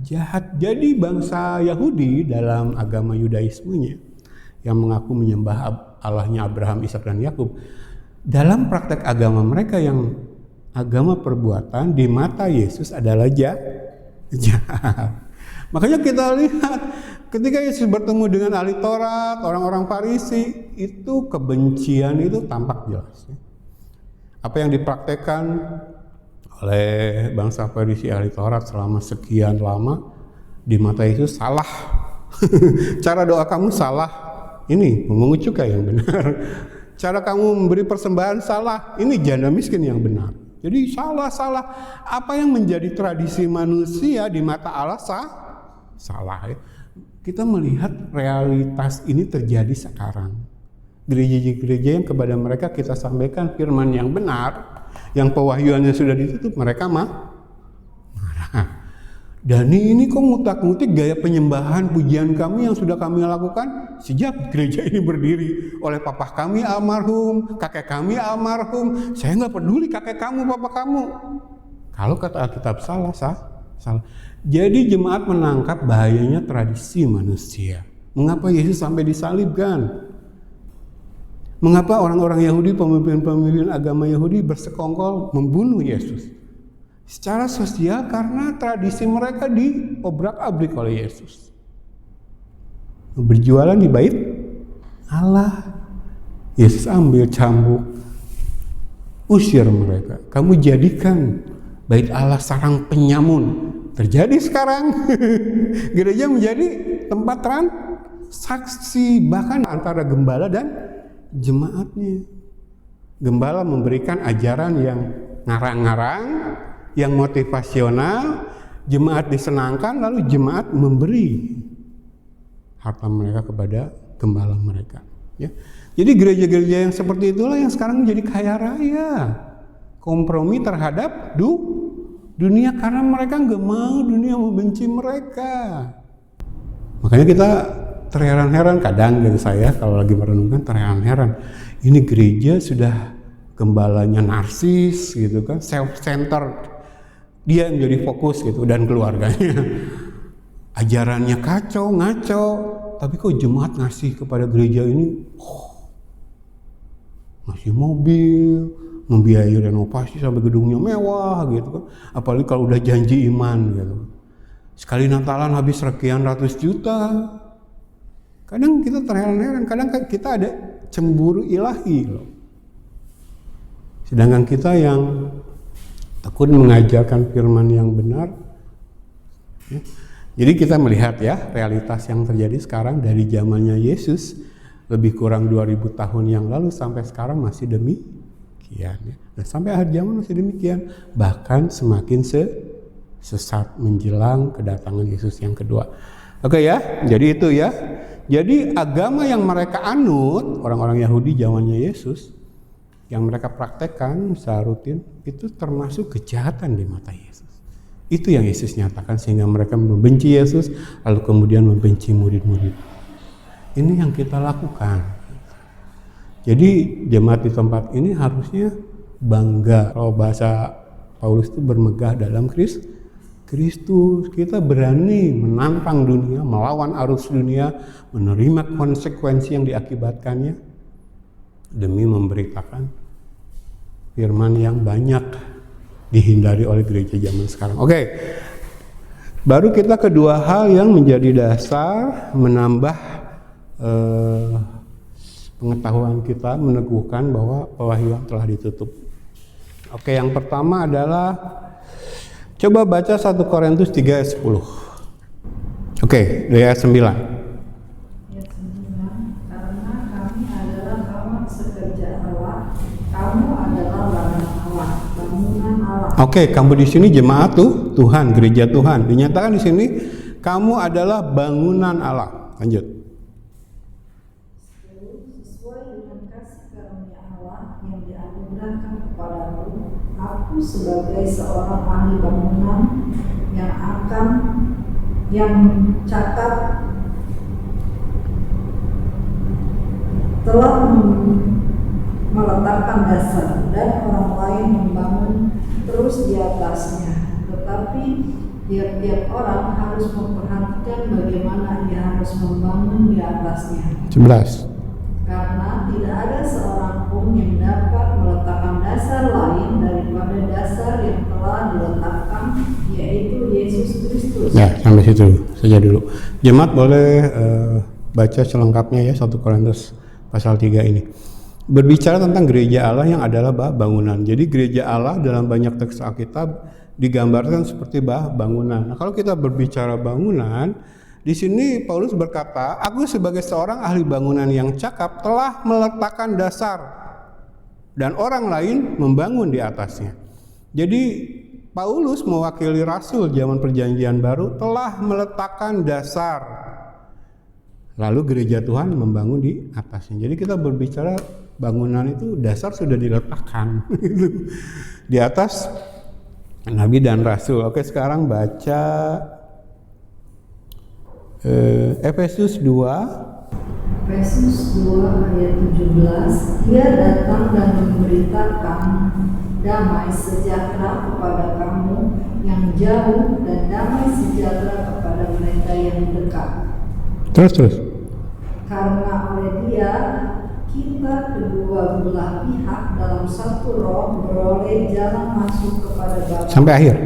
jahat. Jadi bangsa Yahudi dalam agama Yudaismenya yang mengaku menyembah Allahnya Abraham, Ishak dan Yakub, dalam praktek agama mereka yang agama perbuatan di mata Yesus adalah jahat. Makanya kita lihat ketika Yesus bertemu dengan ahli Taurat, orang-orang Farisi, itu kebencian itu tampak jelas. Apa yang dipraktekkan oleh bangsa Farisi ahli Taurat selama sekian lama di mata Yesus salah. Cara doa kamu salah. Ini memungut cukai yang benar. Cara kamu memberi persembahan salah. Ini janda miskin yang benar. Jadi salah. Apa yang menjadi tradisi manusia di mata Allah salah. Kita melihat realitas ini terjadi sekarang. Gereja-gereja yang kepada mereka kita sampaikan firman yang benar, yang pewahyuannya sudah ditutup, mereka marah. Dan ini kok ngutak-ngutik gaya penyembahan pujian kami yang sudah kami lakukan sejak gereja ini berdiri, oleh papa kami almarhum, kakek kami almarhum. Saya nggak peduli kakek kamu, papa kamu. Kalau kata Alkitab salah. Jadi jemaat menangkap bahayanya tradisi manusia. Mengapa Yesus sampai disalibkan? Mengapa orang-orang Yahudi, pemimpin-pemimpin agama Yahudi bersekongkol membunuh Yesus? Secara sosial karena tradisi mereka diobrak-abrik oleh Yesus. Berjualan di bait Allah. Yesus ambil cambuk, usir mereka. Kamu jadikan bait Allah sarang penyamun. Terjadi sekarang. Gereja menjadi tempat transaksi bahkan antara gembala dan jemaatnya. Gembala memberikan ajaran yang ngarang-ngarang, yang motivasional, jemaat disenangkan, lalu jemaat memberi harta mereka kepada gembala mereka. Ya. Jadi gereja-gereja yang seperti itulah yang sekarang menjadi kaya raya, kompromi terhadap dunia karena mereka nggak mau dunia membenci mereka. Makanya kita terheran-heran kadang dari saya kalau lagi merenungkan terheran-heran. Ini gereja sudah gembalanya narsis gitu kan, self-centered. Dia yang jadi fokus gitu dan keluarganya. Ajarannya kacau, ngaco, tapi kok jemaat ngasih kepada gereja ini ngasih mobil, membiayai renovasi sampai gedungnya mewah gitu kan. Apalagi kalau udah janji iman gitu. Sekali Natalan habis sekian ratus juta. Kadang kita terheran-heran, kadang kita ada cemburu ilahi loh. Sedangkan kita yang takut mengajarkan firman yang benar. Ya. Jadi kita melihat ya realitas yang terjadi sekarang dari zamannya Yesus lebih kurang 2000 tahun yang lalu sampai sekarang masih demikian. Ya. Dan sampai akhir zaman masih demikian. Bahkan semakin sesat menjelang kedatangan Yesus yang kedua. Oke ya, jadi itu ya. Jadi agama yang mereka anut, orang-orang Yahudi zamannya Yesus, yang mereka praktekkan secara rutin, itu termasuk kejahatan di mata Yesus. Itu yang Yesus nyatakan sehingga mereka membenci Yesus, lalu kemudian membenci murid-murid. Ini yang kita lakukan. Jadi jemaat di tempat ini harusnya bangga. Kalau bahasa Paulus itu bermegah dalam Kristus. Kita berani menantang dunia, melawan arus dunia, menerima konsekuensi yang diakibatkannya demi memberitakan firman yang banyak dihindari oleh gereja zaman sekarang. Oke. Baru kita kedua hal yang menjadi dasar menambah pengetahuan kita meneguhkan bahwa pewahyuan telah ditutup. Oke, yang pertama adalah coba baca 1 Korintus 3 ayat 10. Oke, dari ayat 9. Ayat 9, karena kami adalah kawan sekerja Allah, kamu adalah bangunan Allah. Oke, kamu di sini jemaat tuh Tuhan, gereja Tuhan. Dinyatakan di sini kamu adalah bangunan Allah. Lanjut. Sesuai dengan kasih karunia Allah yang dianugerahkan kepadamu, aku sebagai seorang ahli bangunan yang cakap telah meletakkan dasar dan orang lain membangun terus di atasnya. Tetapi tiap-tiap orang harus memperhatikan bagaimana ia harus membangun di atasnya. 11. Karena tidak ada seorang pun yang dapat meletakkan dasar lain daripada dasar yang telah diletakkan, yaitu Yesus Kristus. Ya, sampai situ saja dulu. Jemaat boleh baca selengkapnya ya 1 Korintus pasal 3 ini. Berbicara tentang gereja Allah yang adalah bangunan. Jadi gereja Allah dalam banyak teks Alkitab digambarkan seperti bangunan. Nah, kalau kita berbicara bangunan, di sini Paulus berkata, aku sebagai seorang ahli bangunan yang cakap telah meletakkan dasar dan orang lain membangun di atasnya. Jadi Paulus mewakili rasul zaman perjanjian baru telah meletakkan dasar. Lalu gereja Tuhan membangun di atasnya. Jadi kita berbicara bangunan itu dasar sudah diletakkan di atas nabi dan rasul. Oke, sekarang baca Efesus 2 ayat 17, ia datang dan memberitakan damai sejahtera kepada kamu yang jauh dan damai sejahtera kepada mereka yang dekat. Terus. Karena oleh Dia kita kedua belah pihak dalam satu roh beroleh jalan masuk kepada Bapa. Sampai akhir.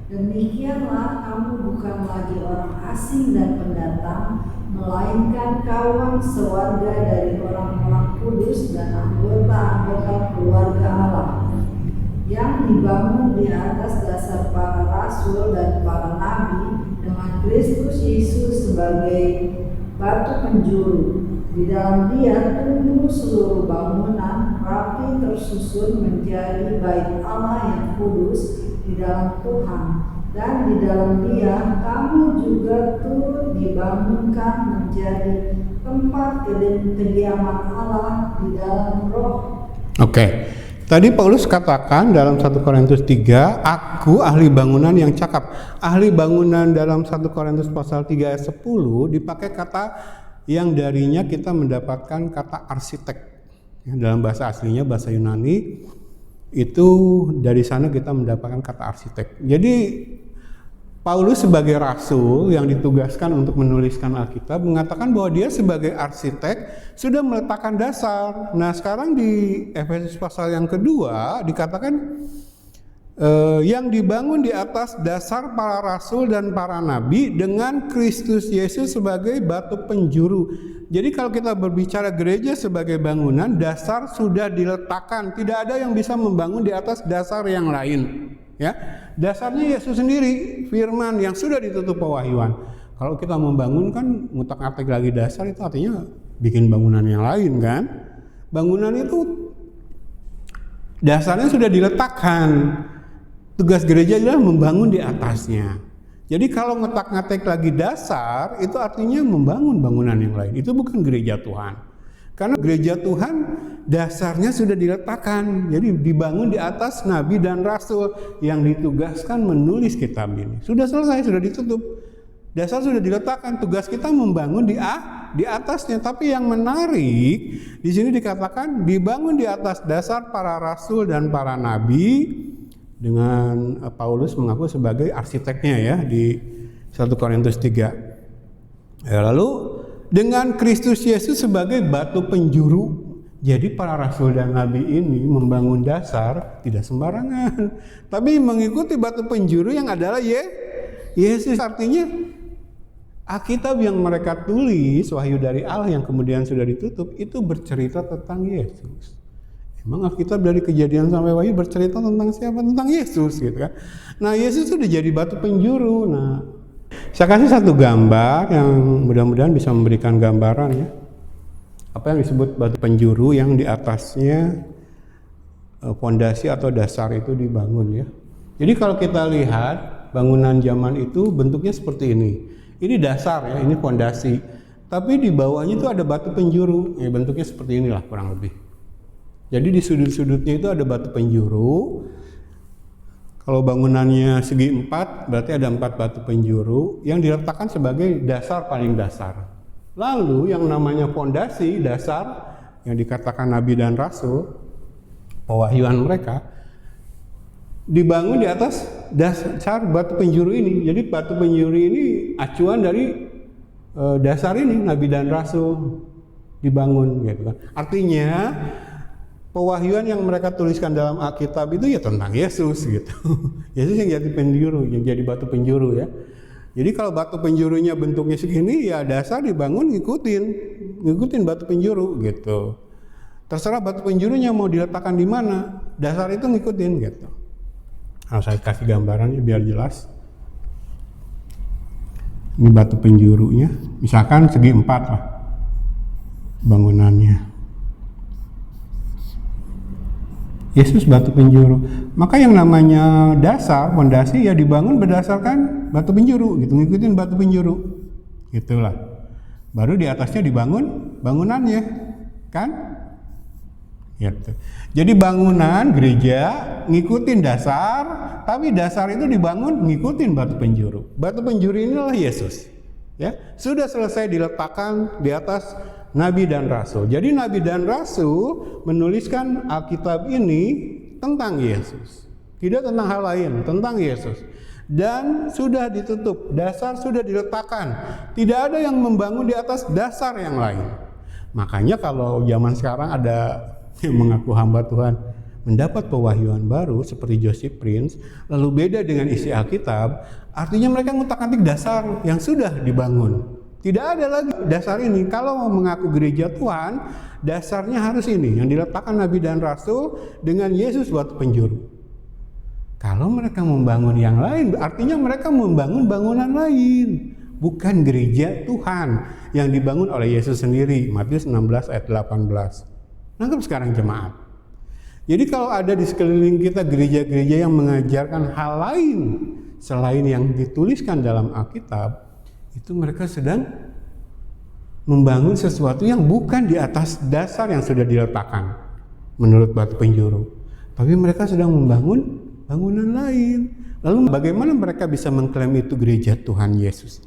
Demikianlah kamu bukan lagi orang asing dan pendatang, melainkan kawan sewarga dari orang-orang kudus dan anggota-anggota keluarga Allah, yang dibangun di atas dasar para rasul dan para nabi, dengan Kristus Yesus sebagai batu penjuru. Di dalam Dia tumbuh seluruh bangunan rapi tersusun menjadi bait Allah yang kudus di dalam Tuhan, dan di dalam Dia kamu juga turut dibangunkan menjadi tempat kediaman Allah di dalam Roh. Oke. Tadi Paulus katakan dalam 1 Korintus 3, aku ahli bangunan yang cakap. Ahli bangunan dalam 1 Korintus pasal 3 ayat 10 dipakai kata yang darinya kita mendapatkan kata arsitek. Dalam bahasa aslinya, bahasa Yunani, itu dari sana kita mendapatkan kata arsitek. Jadi Paulus sebagai rasul yang ditugaskan untuk menuliskan Alkitab mengatakan bahwa dia sebagai arsitek sudah meletakkan dasar. Nah, sekarang di Efesus pasal yang kedua dikatakan yang dibangun di atas dasar para rasul dan para nabi dengan Kristus Yesus sebagai batu penjuru. Jadi kalau kita berbicara gereja sebagai bangunan, dasar sudah diletakkan, tidak ada yang bisa membangun di atas dasar yang lain. Ya, dasarnya Yesus sendiri, firman yang sudah ditutup pewahyuan. Kalau kita membangun kan ngutak-ngatik lagi dasar, itu artinya bikin bangunan yang lain kan. Bangunan itu dasarnya sudah diletakkan. Tugas gereja adalah membangun di atasnya. Jadi kalau ngutak-ngatik lagi dasar, itu artinya membangun bangunan yang lain. Itu bukan gereja Tuhan. Karena gereja Tuhan dasarnya sudah diletakkan. Jadi dibangun di atas nabi dan rasul yang ditugaskan menulis kitab ini. Sudah selesai, sudah ditutup. Dasar sudah diletakkan. Tugas kita membangun di atasnya. Tapi yang menarik di sini dikatakan dibangun di atas dasar para rasul dan para nabi, dengan Paulus mengaku sebagai arsiteknya ya di 1 Korintus 3. Lalu dengan Kristus Yesus sebagai batu penjuru. Jadi para rasul dan nabi ini membangun dasar tidak sembarangan, tapi mengikuti batu penjuru yang adalah Yesus. Artinya Alkitab yang mereka tulis, wahyu dari Allah yang kemudian sudah ditutup, itu bercerita tentang Yesus. Emang Alkitab dari Kejadian sampai Wahyu bercerita tentang siapa? Tentang Yesus gitu kan. Nah, Yesus sudah jadi batu penjuru. Nah, saya kasih satu gambar yang mudah-mudahan bisa memberikan gambaran ya. Apa yang disebut batu penjuru yang di atasnya fondasi atau dasar itu dibangun ya. Jadi kalau kita lihat bangunan zaman itu bentuknya seperti ini. Ini dasar ya, ini fondasi. Tapi di bawahnya itu ada batu penjuru. Ya, bentuknya seperti inilah kurang lebih. Jadi di sudut-sudutnya itu ada batu penjuru. Kalau bangunannya segi 4, berarti ada 4 batu penjuru yang diletakkan sebagai dasar paling dasar. Lalu yang namanya fondasi, dasar, yang dikatakan Nabi dan Rasul, pewahyuan mereka, dibangun di atas dasar batu penjuru ini. Jadi batu penjuru ini acuan dari dasar ini, Nabi dan Rasul dibangun gitu kan. Artinya pewahyuan yang mereka tuliskan dalam Alkitab itu ya tentang Yesus gitu. Yesus yang jadi penjuru, yang jadi batu penjuru ya. Jadi kalau batu penjurunya bentuknya segini ya dasar dibangun ngikutin batu penjuru gitu. Terserah batu penjurunya mau diletakkan di mana, dasar itu ngikutin gitu. Nah, saya kasih gambarannya biar jelas. Ini batu penjurunya, misalkan segi 4 lah bangunannya. Yesus batu penjuru. Maka yang namanya dasar, fondasi ya dibangun berdasarkan batu penjuru gitu, ngikutin batu penjuru. Itulah. Baru di atasnya dibangun bangunannya, kan? Gitu. Jadi bangunan gereja ngikutin dasar, tapi dasar itu dibangun ngikutin batu penjuru. Batu penjuru inilah Yesus. Ya, sudah selesai diletakkan di atas Nabi dan Rasul. Jadi Nabi dan Rasul menuliskan Alkitab ini tentang Yesus. Tidak tentang hal lain, tentang Yesus. Dan sudah ditutup, dasar sudah diletakkan. Tidak ada yang membangun di atas dasar yang lain. Makanya kalau zaman sekarang ada yang mengaku hamba Tuhan mendapat pewahyuan baru seperti Joseph Prince, lalu beda dengan isi Alkitab, artinya mereka ngutak-ngatik dasar yang sudah dibangun. Tidak ada lagi dasar ini. Kalau mau mengaku gereja Tuhan, dasarnya harus ini yang diletakkan Nabi dan Rasul dengan Yesus batu penjuru. Kalau mereka membangun yang lain, artinya mereka membangun bangunan lain, bukan gereja Tuhan yang dibangun oleh Yesus sendiri. Matius 16 ayat 18. Nangkep sekarang jemaat. Jadi kalau ada di sekeliling kita gereja-gereja yang mengajarkan hal lain selain yang dituliskan dalam Alkitab, itu mereka sedang membangun sesuatu yang bukan di atas dasar yang sudah diletakkan menurut batu penjuru. Tapi mereka sedang membangun bangunan lain. Lalu bagaimana mereka bisa mengklaim itu gereja Tuhan Yesus?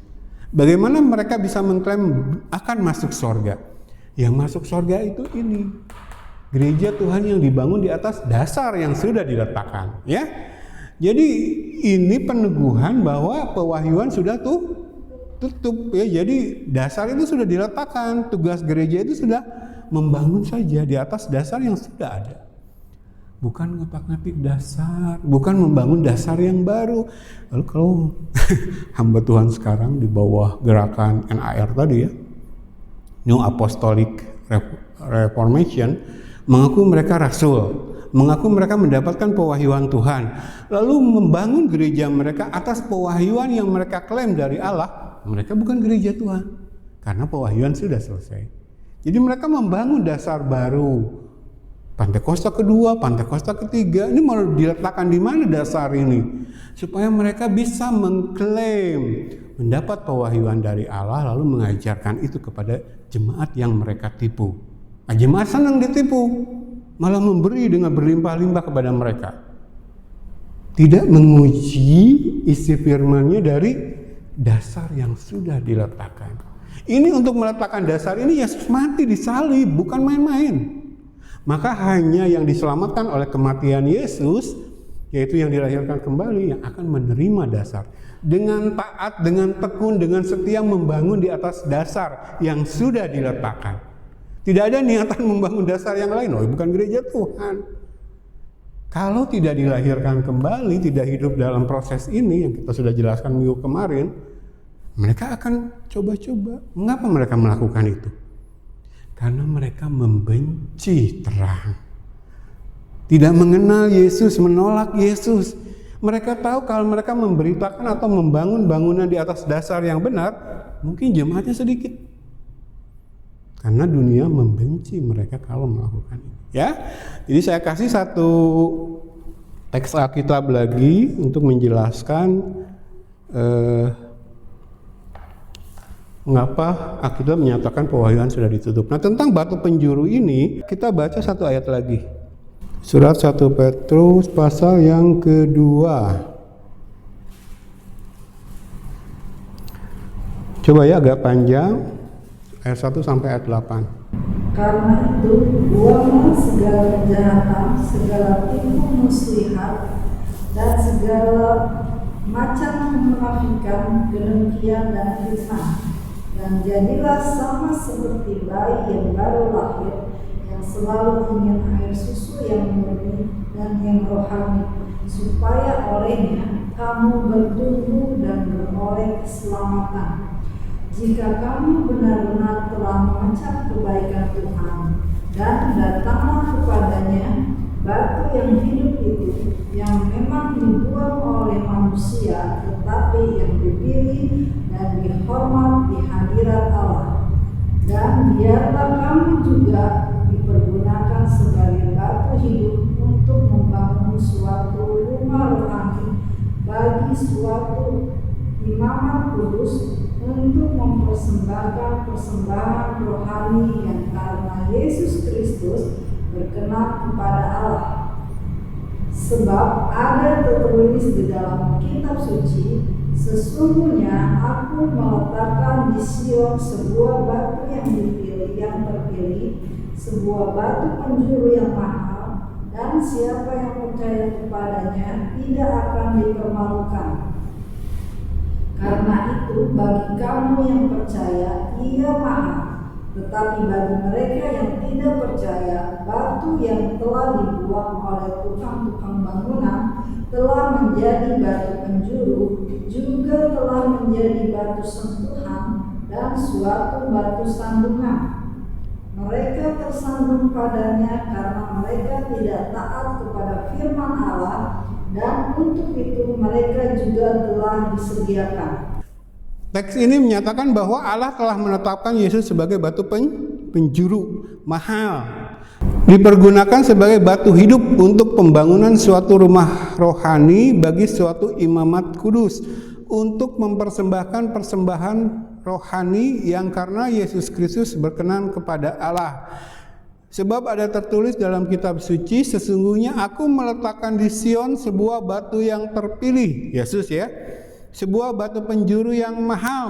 Bagaimana mereka bisa mengklaim akan masuk surga? Yang masuk surga itu ini. Gereja Tuhan yang dibangun di atas dasar yang sudah diletakkan, ya. Jadi ini peneguhan bahwa pewahyuan sudah tutup ya. Jadi dasar itu sudah diletakkan. Tugas gereja itu sudah membangun saja di atas dasar yang sudah ada. Bukan ngotak-ngatik dasar, bukan membangun dasar yang baru. Lalu kalau hamba Tuhan sekarang di bawah gerakan NAR tadi ya, New Apostolic Reformation, mengaku mereka rasul, mengaku mereka mendapatkan pewahyuan Tuhan, lalu membangun gereja mereka atas pewahyuan yang mereka klaim dari Allah. Mereka bukan gereja Tuhan, karena pewahyuan sudah selesai. Jadi mereka membangun dasar baru. Pantekosta kedua, Pantekosta ketiga, ini mau diletakkan di mana dasar ini? Supaya mereka bisa mengklaim mendapat pewahyuan dari Allah, lalu mengajarkan itu kepada jemaat yang mereka tipu. Nah, jemaat senang ditipu, malah memberi dengan berlimpah-limpah kepada mereka. Tidak menguji isi firman-Nya dari dasar yang sudah diletakkan. Ini untuk meletakkan dasar ini Yesus mati disalib, bukan main-main. Maka hanya yang diselamatkan oleh kematian Yesus, yaitu yang dilahirkan kembali, yang akan menerima dasar. Dengan taat, dengan tekun, dengan setia membangun di atas dasar yang sudah diletakkan. Tidak ada niatan membangun dasar yang lain. Oh, bukan gereja Tuhan. Kalau tidak dilahirkan kembali, tidak hidup dalam proses ini yang kita sudah jelaskan minggu kemarin, Mereka akan coba-coba. Mengapa mereka melakukan itu? Karena mereka membenci terang. Tidak mengenal Yesus, menolak Yesus. Mereka tahu kalau mereka memberitakan atau membangun bangunan di atas dasar yang benar, mungkin jemaatnya sedikit. Karena dunia membenci mereka kalau melakukan itu. Ya, jadi saya kasih satu teks Alkitab lagi untuk menjelaskan mengapa Alkitab menyatakan pewahyuan sudah ditutup. Nah, tentang batu penjuru ini kita baca satu ayat lagi. Surat 1 Petrus pasal yang kedua. Coba ya, agak panjang. Ayat 1 sampai ayat 8. Karena itu, buanglah segala kejahatan, segala tipu muslihat, dan segala macam kemunafikan, kedengkian, dan fitnah. Dan jadilah sama seperti bayi yang baru lahir, yang selalu ingin air susu yang murni dan yang rohani, supaya olehnya kamu bertumbuh dan beroleh keselamatan. Jika kamu benar-benar telah mengejar kebaikan Tuhan dan datanglah kepadanya, batu yang hidup itu, yang memang dibuang oleh manusia, tetapi yang dipilih dan dihormat di hadirat Allah. Dan biarlah kamu juga dipergunakan sebagai batu hidup untuk membangun suatu rumah rohani bagi suatu imamat kudus, untuk mempersembahkan persembahan rohani yang karena Yesus Kristus berkenan kepada Allah. Sebab ada tertulis di dalam kitab suci, sesungguhnya aku meletakkan di Sion sebuah batu yang terpilih, sebuah batu penjuru yang mahal, dan siapa yang percaya kepadanya tidak akan dipermalukan. Karena itu bagi kamu yang percaya ia mahal, tetapi bagi mereka yang tidak percaya, batu yang telah dibuang oleh tukang-tukang bangunan telah menjadi batu penjuru, juga telah menjadi batu sentuhan dan suatu batu sandungan. Mereka tersandung padanya karena mereka tidak taat kepada firman Allah, dan untuk itu mereka juga telah disediakan. Teks ini menyatakan bahwa Allah telah menetapkan Yesus sebagai batu penjuru mahal, dipergunakan sebagai batu hidup untuk pembangunan suatu rumah rohani bagi suatu imamat kudus, untuk mempersembahkan persembahan rohani yang karena Yesus Kristus berkenan kepada Allah. Sebab ada tertulis dalam kitab suci, sesungguhnya aku meletakkan di Sion sebuah batu yang terpilih, Yesus ya, sebuah batu penjuru yang mahal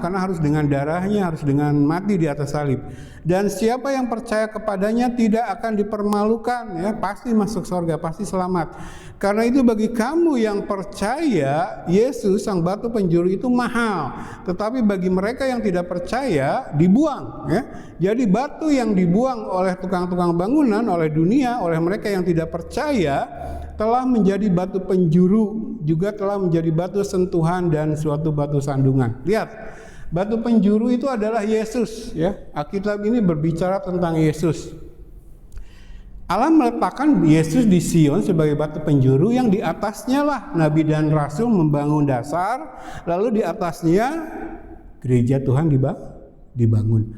karena harus dengan darahnya, harus dengan mati di atas salib. Dan siapa yang percaya kepadanya tidak akan dipermalukan, ya, pasti masuk surga, pasti selamat. Karena itu bagi kamu yang percaya, Yesus sang batu penjuru itu mahal, tetapi bagi mereka yang tidak percaya dibuang, ya. Jadi batu yang dibuang oleh tukang-tukang bangunan, oleh dunia, oleh mereka yang tidak percaya, telah menjadi batu penjuru, juga telah menjadi batu sentuhan dan suatu batu sandungan. Lihat, batu penjuru itu adalah Yesus, ya. Alkitab ini berbicara tentang Yesus. Allah meletakkan Yesus di Sion sebagai batu penjuru yang di atasnya lah nabi dan rasul membangun dasar, lalu di atasnya gereja Tuhan dibangun.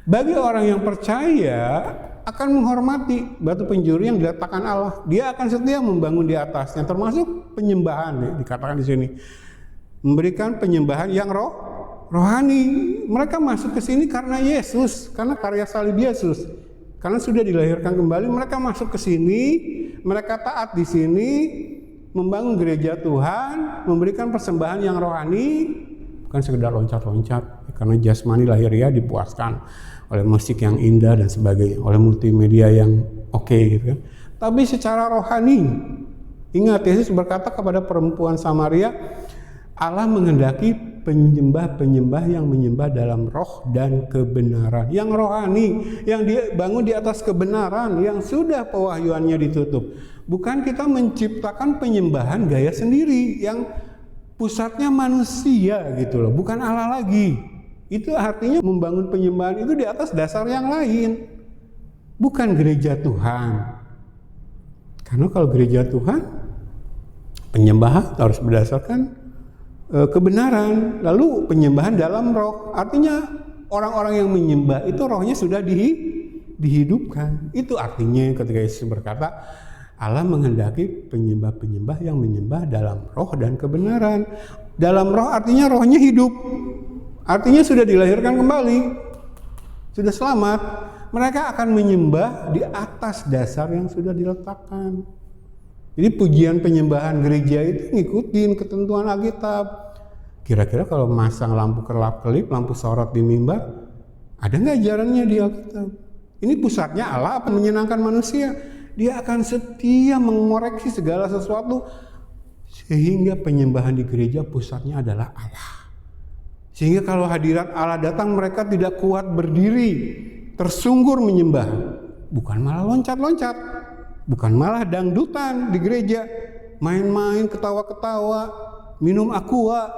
Bagi orang yang percaya akan menghormati batu penjuru yang diletakkan Allah. Dia akan setia membangun di atasnya, termasuk penyembahan, ya, dikatakan di sini. Memberikan penyembahan yang rohani. Mereka masuk ke sini karena Yesus, karena karya salib Yesus. Karena sudah dilahirkan kembali, mereka masuk ke sini, mereka taat di sini, membangun gereja Tuhan, memberikan persembahan yang rohani, bukan sekedar loncat-loncat, karena jasmani lahiriah dipuaskan oleh musik yang indah dan sebagainya, oleh multimedia yang oke, gitu kan. Tapi secara rohani, ingat Yesus berkata kepada perempuan Samaria, Allah menghendaki penyembah-penyembah yang menyembah dalam roh dan kebenaran, yang rohani, yang dibangun di atas kebenaran, yang sudah pewahyuannya ditutup. Bukan kita menciptakan penyembahan gaya sendiri, yang pusatnya manusia gitu loh, bukan Allah lagi. Itu artinya membangun penyembahan itu di atas dasar yang lain, bukan gereja Tuhan. Karena kalau gereja Tuhan, penyembahan harus berdasarkan kebenaran, lalu penyembahan dalam roh. Artinya orang-orang yang menyembah itu rohnya sudah dihidupkan. Itu artinya ketika Yesus berkata, Allah menghendaki penyembah-penyembah yang menyembah dalam roh dan kebenaran. Dalam roh artinya rohnya hidup. Artinya sudah dilahirkan kembali, sudah selamat. Mereka akan menyembah di atas dasar yang sudah diletakkan. Jadi pujian penyembahan gereja itu ngikutin ketentuan Alkitab. Kira-kira kalau masang lampu kelap-kelip, lampu sorot di mimbar, ada nggak ajarannya di Alkitab? Ini pusatnya Allah apa menyenangkan manusia? Dia akan setia mengoreksi segala sesuatu sehingga penyembahan di gereja pusatnya adalah Allah. Sehingga kalau hadirat Allah datang, mereka tidak kuat berdiri, tersungkur menyembah. Bukan malah loncat-loncat, bukan malah dangdutan di gereja, main-main, ketawa-ketawa, minum aqua.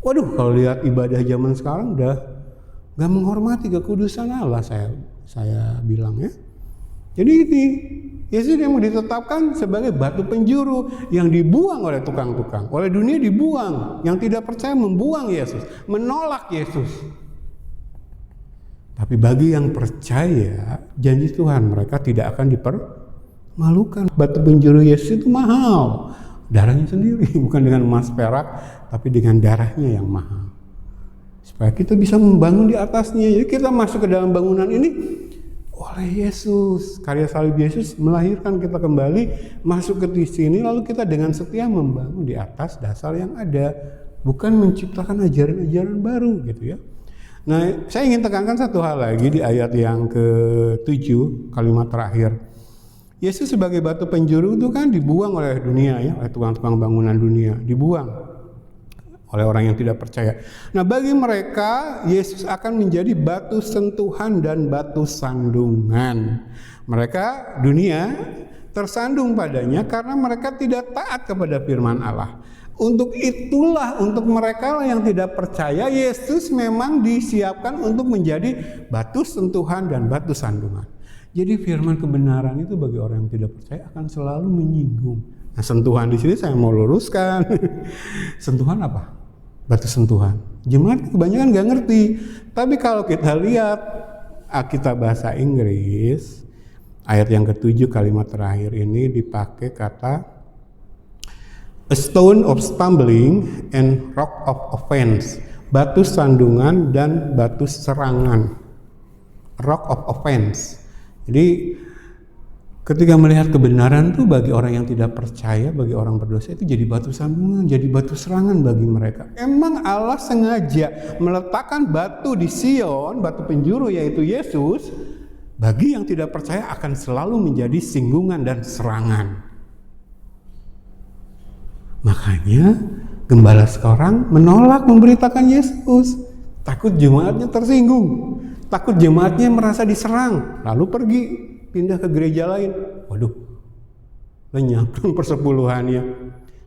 Waduh, kalau lihat ibadah zaman sekarang udah gak menghormati kekudusan Allah, saya bilang ya. Jadi ini Yesus yang ditetapkan sebagai batu penjuru yang dibuang oleh tukang-tukang, oleh dunia dibuang. Yang tidak percaya membuang Yesus, menolak Yesus. Tapi bagi yang percaya, janji Tuhan mereka tidak akan dipermalukan. Batu penjuru Yesus itu mahal, darahnya sendiri, bukan dengan emas perak, tapi dengan darahnya yang mahal. Supaya kita bisa membangun di atasnya. Jadi kita masuk ke dalam bangunan ini oleh Yesus, karya salib Yesus melahirkan kita kembali masuk ke sini, lalu kita dengan setia membangun di atas dasar yang ada, bukan menciptakan ajaran-ajaran baru gitu ya. Nah, saya ingin tekankan satu hal lagi di ayat yang ke-7, kalimat terakhir. Yesus sebagai batu penjuru itu kan dibuang oleh dunia ya, oleh tukang-tukang bangunan dunia, dibuang oleh orang yang tidak percaya. Nah, bagi mereka Yesus akan menjadi batu sentuhan dan batu sandungan. Mereka dunia tersandung padanya karena mereka tidak taat kepada firman Allah. Untuk itulah, untuk mereka yang tidak percaya, Yesus memang disiapkan untuk menjadi batu sentuhan dan batu sandungan. Jadi firman kebenaran itu bagi orang yang tidak percaya akan selalu menyinggung. Nah, sentuhan di sini saya mau luruskan. Sentuhan apa? Batu sentuhan. Jemaat kebanyakan nggak ngerti. Tapi kalau kita lihat Alkitab bahasa Inggris, ayat yang ke-7 kalimat terakhir ini dipakai kata a stone of stumbling and rock of offense. Batu sandungan dan batu serangan. Rock of offense. Jadi ketika melihat kebenaran tuh bagi orang yang tidak percaya, bagi orang berdosa itu jadi batu sandungan, jadi batu serangan bagi mereka. Emang Allah sengaja meletakkan batu di Sion, batu penjuru yaitu Yesus, bagi yang tidak percaya akan selalu menjadi singgungan dan serangan. Makanya gembala sekarang menolak memberitakan Yesus, takut jemaatnya tersinggung, takut jemaatnya merasa diserang, lalu pergi pindah ke gereja lain. Waduh, lenyap persepuluhannya.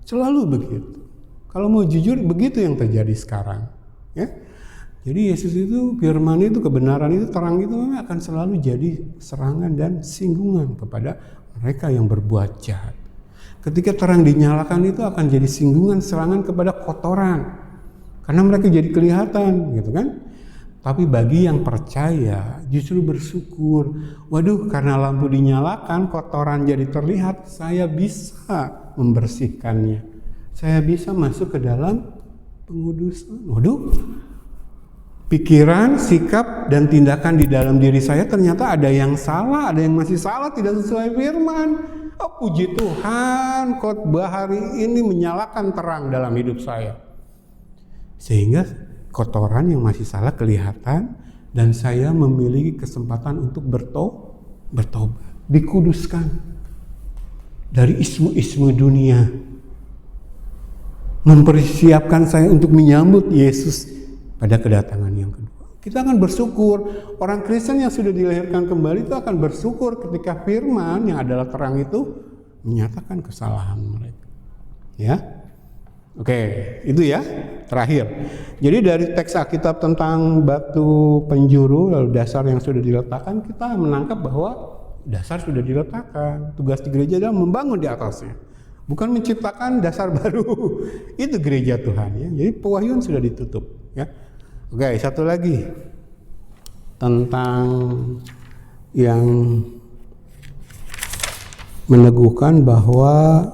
Selalu begitu. Kalau mau jujur, begitu yang terjadi sekarang. Ya, jadi Yesus itu, firman itu, kebenaran itu, terang itu memang akan selalu jadi serangan dan singgungan kepada mereka yang berbuat jahat. Ketika terang dinyalakan itu akan jadi singgungan, serangan kepada kotoran, karena mereka jadi kelihatan, gitu kan? Tapi bagi yang percaya justru bersyukur. Waduh, karena lampu dinyalakan, kotoran jadi terlihat, saya bisa membersihkannya. Saya bisa masuk ke dalam pengudusan. Waduh, pikiran, sikap, dan tindakan di dalam diri saya ternyata ada yang salah, ada yang masih salah, tidak sesuai firman. Oh, puji Tuhan, khotbah hari ini menyalakan terang dalam hidup saya. Sehingga kotoran yang masih salah kelihatan dan saya memiliki kesempatan untuk bertobat, dikuduskan dari ismu-ismu dunia, mempersiapkan saya untuk menyambut Yesus pada kedatangan yang kedua. Kita akan bersyukur. Orang Kristen yang sudah dilahirkan kembali itu akan bersyukur ketika firman yang adalah terang itu menyatakan kesalahan mereka. Ya. Oke, itu ya terakhir. Jadi dari teks Alkitab tentang batu penjuru lalu dasar yang sudah diletakkan, kita menangkap bahwa dasar sudah diletakkan. Tugas di gereja adalah membangun di atasnya, bukan menciptakan dasar baru. Itu gereja Tuhan ya. Jadi pewahyuan sudah ditutup ya. Oke, satu lagi tentang yang meneguhkan bahwa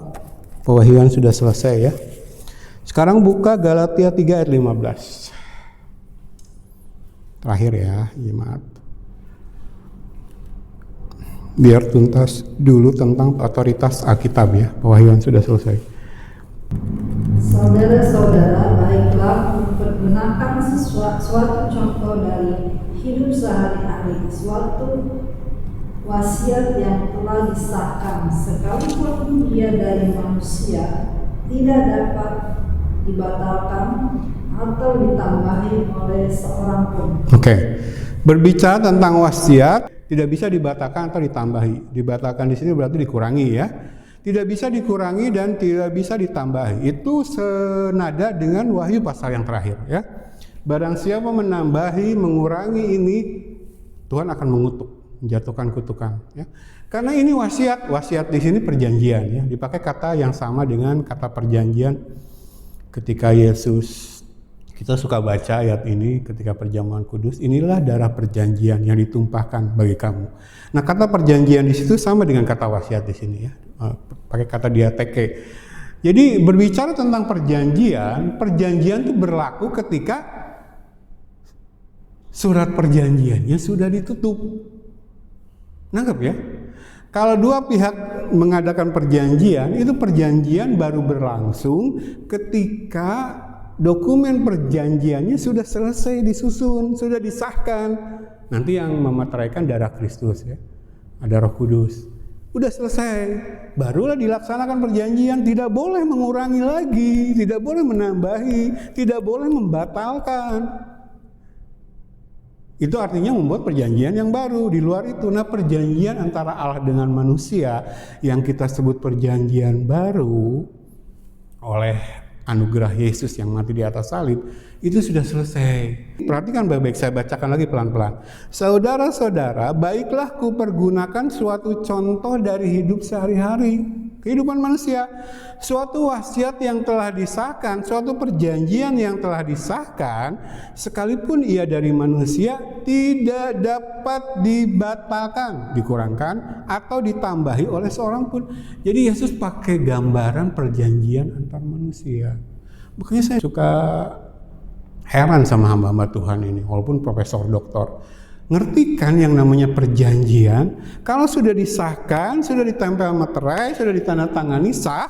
pewahyuan sudah selesai ya. Sekarang buka Galatia 3 ayat 15. Terakhir ya, jemaat. Biar tuntas dulu tentang otoritas Alkitab ya. Pewahyuan sudah selesai. Saudara-saudara, baiklah pergunakan suatu contoh dari hidup sehari-hari, suatu wasiat yang telah disahkan, sekalipun ia dari manusia, tidak dapat dibatalkan atau ditambahi oleh seorang pun. Oke. Berbicara tentang wasiat tidak bisa dibatalkan atau ditambahi. Dibatalkan di sini berarti dikurangi ya. Tidak bisa dikurangi dan tidak bisa ditambahi. Itu senada dengan Wahyu pasal yang terakhir ya. Barang siapa menambahi, mengurangi ini, Tuhan akan mengutuk, menjatuhkan kutukan ya. Karena ini wasiat. Wasiat di sini perjanjian ya. Dipakai kata yang sama dengan kata perjanjian ketika Yesus, kita suka baca ayat ini ketika perjamuan kudus, inilah darah perjanjian yang ditumpahkan bagi kamu. Nah, kata perjanjian di situ sama dengan kata wasiat di sini ya. Pakai kata diateke. Jadi berbicara tentang perjanjian, perjanjian itu berlaku ketika surat perjanjiannya sudah ditutup. Nangkep ya? Kalau dua pihak mengadakan perjanjian, itu perjanjian baru berlangsung ketika dokumen perjanjiannya sudah selesai disusun, sudah disahkan. Nanti yang memeteraikan darah Kristus ya, ada Roh Kudus. Udah selesai, barulah dilaksanakan perjanjian. Tidak boleh mengurangi lagi, tidak boleh menambahi, tidak boleh membatalkan. Itu artinya membuat perjanjian yang baru di luar itu. Nah, perjanjian antara Allah dengan manusia yang kita sebut perjanjian baru oleh anugerah Yesus yang mati di atas salib itu sudah selesai. Perhatikan baik-baik, saya bacakan lagi pelan-pelan. Saudara-saudara, baiklah kupergunakan suatu contoh dari hidup sehari-hari, kehidupan manusia. Suatu wasiat yang telah disahkan, suatu perjanjian yang telah disahkan, sekalipun ia dari manusia, tidak dapat dibatalkan, dikurangkan, atau ditambahi oleh seorang pun. Jadi Yesus pakai gambaran perjanjian antar manusia. Makanya saya suka heran sama hamba-hamba Tuhan ini, walaupun profesor doktor. Ngerti kan yang namanya perjanjian? Kalau sudah disahkan, sudah ditempel materai, sudah ditandatangani sah,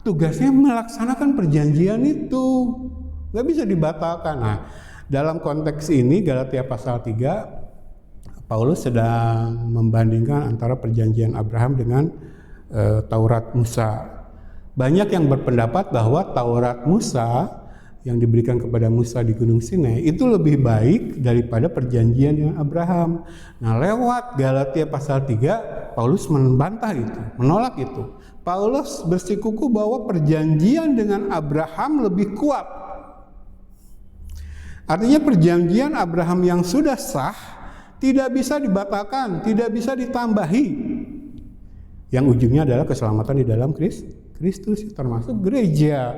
tugasnya melaksanakan perjanjian itu. Nggak bisa dibatalkan. Nah, dalam konteks ini Galatia pasal 3, Paulus sedang membandingkan antara perjanjian Abraham dengan Taurat Musa. Banyak yang berpendapat bahwa Taurat Musa yang diberikan kepada Musa di Gunung Sinai itu lebih baik daripada perjanjian yang Abraham. Nah, lewat Galatia pasal 3, Paulus membantah itu, menolak itu. Paulus bersikukuh bahwa perjanjian dengan Abraham lebih kuat. Artinya perjanjian Abraham yang sudah sah tidak bisa dibatalkan, tidak bisa ditambahi. Yang ujungnya adalah keselamatan di dalam Kristus, termasuk gereja.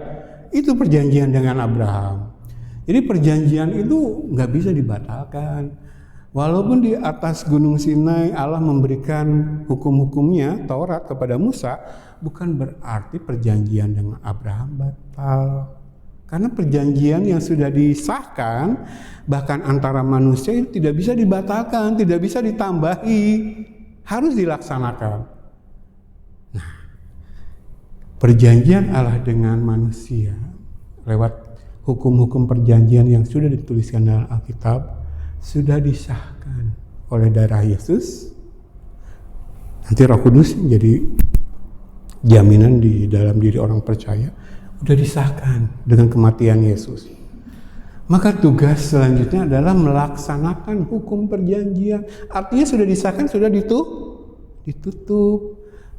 Itu perjanjian dengan Abraham. Jadi perjanjian itu nggak bisa dibatalkan. Walaupun di atas Gunung Sinai Allah memberikan hukum-hukumnya Taurat kepada Musa, bukan berarti perjanjian dengan Abraham batal. Karena perjanjian yang sudah disahkan bahkan antara manusia itu tidak bisa dibatalkan, tidak bisa ditambahi, harus dilaksanakan. Nah, perjanjian Allah dengan manusia lewat hukum-hukum perjanjian yang sudah dituliskan dalam Alkitab sudah disahkan oleh darah Yesus. Nanti Roh Kudus menjadi jaminan di dalam diri orang percaya. Udah disahkan dengan kematian Yesus. Maka tugas selanjutnya adalah melaksanakan hukum perjanjian. Artinya sudah disahkan, sudah ditutup.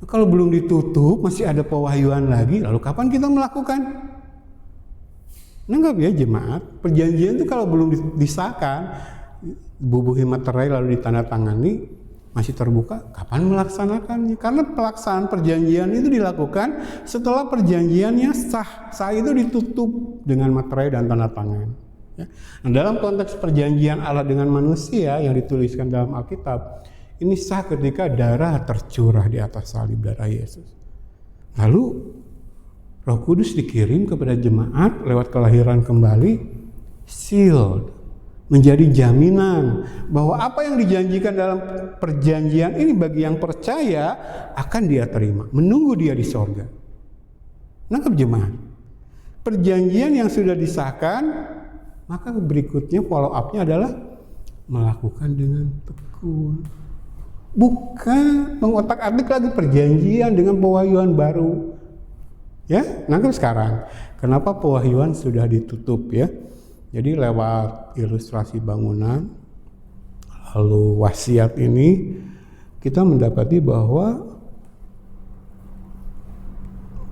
Kalau belum ditutup, masih ada pewahyuan lagi, lalu kapan kita melakukan? Nanggap ya jemaat, perjanjian itu kalau belum disahkan, bubuhi materai lalu ditandatangani, masih terbuka, kapan melaksanakannya? Karena pelaksanaan perjanjian itu dilakukan setelah perjanjiannya sah. Sah itu ditutup dengan materai dan tanda tangan. Ya. Nah, dalam konteks perjanjian Allah dengan manusia yang dituliskan dalam Alkitab, ini sah ketika darah tercurah di atas salib, darah Yesus. Lalu Roh Kudus dikirim kepada jemaat lewat kelahiran kembali, sealed, menjadi jaminan bahwa apa yang dijanjikan dalam perjanjian ini bagi yang percaya akan dia terima, menunggu dia di sorga. Nangkep jemaat? Perjanjian yang sudah disahkan, maka berikutnya follow up-nya adalah melakukan dengan tekun. Bukan mengotak-atik lagi perjanjian dengan pewahyuan baru. Ya, nangkep sekarang. Kenapa pewahyuan sudah ditutup ya? Jadi lewat ilustrasi bangunan, lalu wasiat ini, kita mendapati bahwa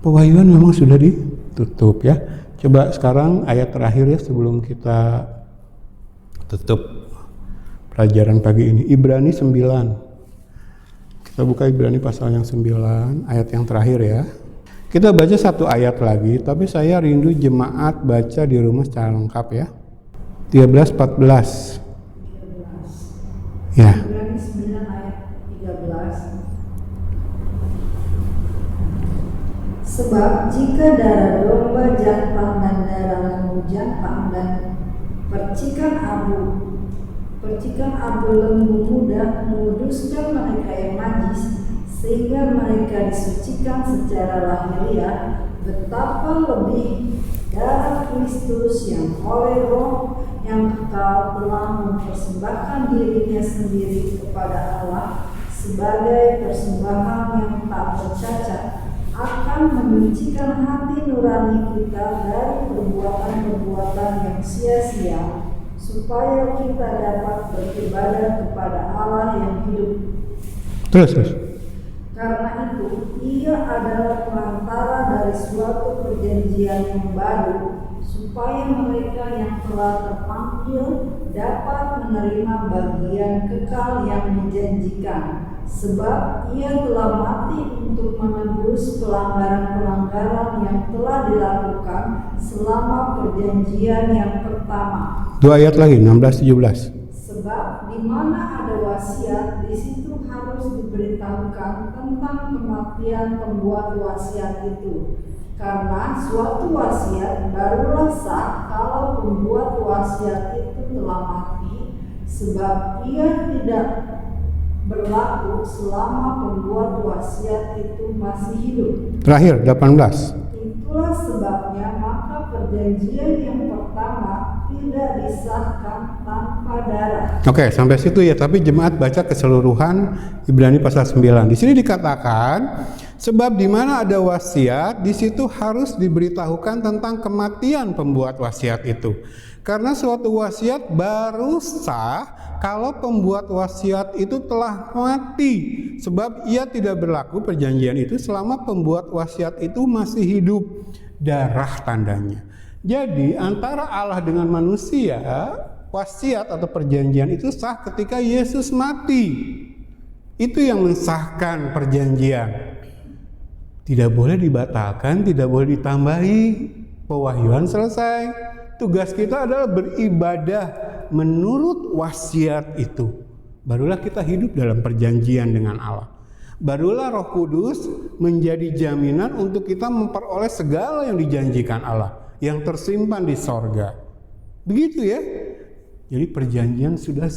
pewahyuan memang sudah ditutup ya. Coba sekarang ayat terakhir ya sebelum kita tutup pelajaran pagi ini. Ibrani 9. Kita buka Ibrani pasal yang 9, ayat yang terakhir ya. Kita baca satu ayat lagi, tapi saya rindu jemaat baca di rumah secara lengkap ya. 13-14. Ya. Ibrani 9 ayat 13. Sebab jika darah domba jantan dan darah lembu jantan dan percikan abu lembu muda menguduskan mereka yang najis, sehingga mereka disucikan secara lahiriah, betapa lebih darah Kristus yang oleh Roh yang kekal telah mempersembahkan dirinya sendiri kepada Allah sebagai persembahan yang tak tercacat, akan menyucikan hati nurani kita dari perbuatan-perbuatan yang sia-sia, supaya kita dapat beribadah kepada Allah yang hidup. Terus. Karena itu, ia adalah perantara dari suatu perjanjian yang baru, supaya mereka yang telah terpanggil dapat menerima bagian kekal yang dijanjikan. Sebab ia telah mati untuk menebus pelanggaran-pelanggaran yang telah dilakukan selama perjanjian yang pertama. 2 ayat lagi, 16-17. Sebab di mana ada wasiat, di situ harus diberitahukan tentang kematian pembuat wasiat itu. Karena suatu wasiat barulah sah kalau pembuat wasiat itu telah mati, sebab ia tidak berlaku selama pembuat wasiat itu masih hidup. Terakhir, 18. Itulah sebabnya maka perjanjian yang pertama tidak disahkan tanpa darah. Oke, sampai situ ya, tapi jemaat baca keseluruhan Ibrani pasal 9. Di sini dikatakan, sebab di mana ada wasiat, di situ harus diberitahukan tentang kematian pembuat wasiat itu. Karena suatu wasiat baru sah kalau pembuat wasiat itu telah mati, sebab ia tidak berlaku perjanjian itu selama pembuat wasiat itu masih hidup. Darah tandanya. Jadi antara Allah dengan manusia, wasiat atau perjanjian itu sah ketika Yesus mati. Itu yang mensahkan perjanjian. Tidak boleh dibatalkan, tidak boleh ditambahi. Pewahyuan selesai. Tugas kita adalah beribadah menurut wasiat itu. Barulah kita hidup dalam perjanjian dengan Allah. Barulah Roh Kudus menjadi jaminan untuk kita memperoleh segala yang dijanjikan Allah, yang tersimpan di sorga. Begitu ya. Jadi perjanjian sudah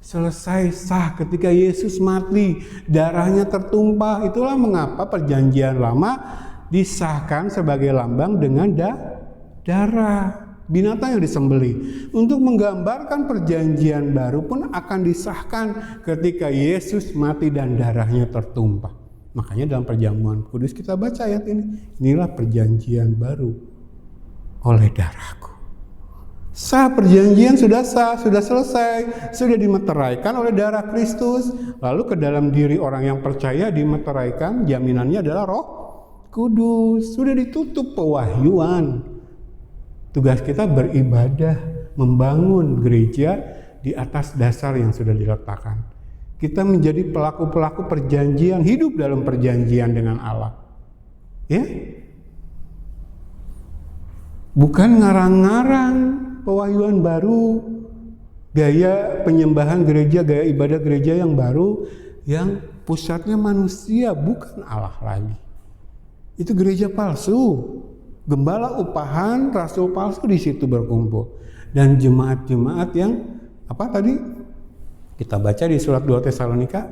selesai sah ketika Yesus mati, darahnya tertumpah. Itulah mengapa perjanjian lama disahkan sebagai lambang dengan darah binatang yang disembelih. Untuk menggambarkan perjanjian baru pun akan disahkan ketika Yesus mati dan darahnya tertumpah. Makanya dalam perjamuan kudus kita baca ayat ini. Inilah perjanjian baru oleh darahku. Sah, perjanjian sudah sah, sudah selesai, sudah dimeteraikan oleh darah Kristus. Lalu ke dalam diri orang yang percaya dimeteraikan, jaminannya adalah Roh Kudus. Sudah ditutup pewahyuan. Tugas kita beribadah, membangun gereja di atas dasar yang sudah diletakkan. Kita menjadi pelaku-pelaku perjanjian, hidup dalam perjanjian dengan Allah. Ya? Bukan ngarang-ngarang pewahyuan baru, gaya penyembahan gereja, gaya ibadah gereja yang baru, yang pusatnya manusia, bukan Allah lagi. Itu gereja palsu. Gembala upahan, rasul palsu di situ berkumpul. Dan jemaat-jemaat yang apa tadi kita baca di surat 2 Tesalonika,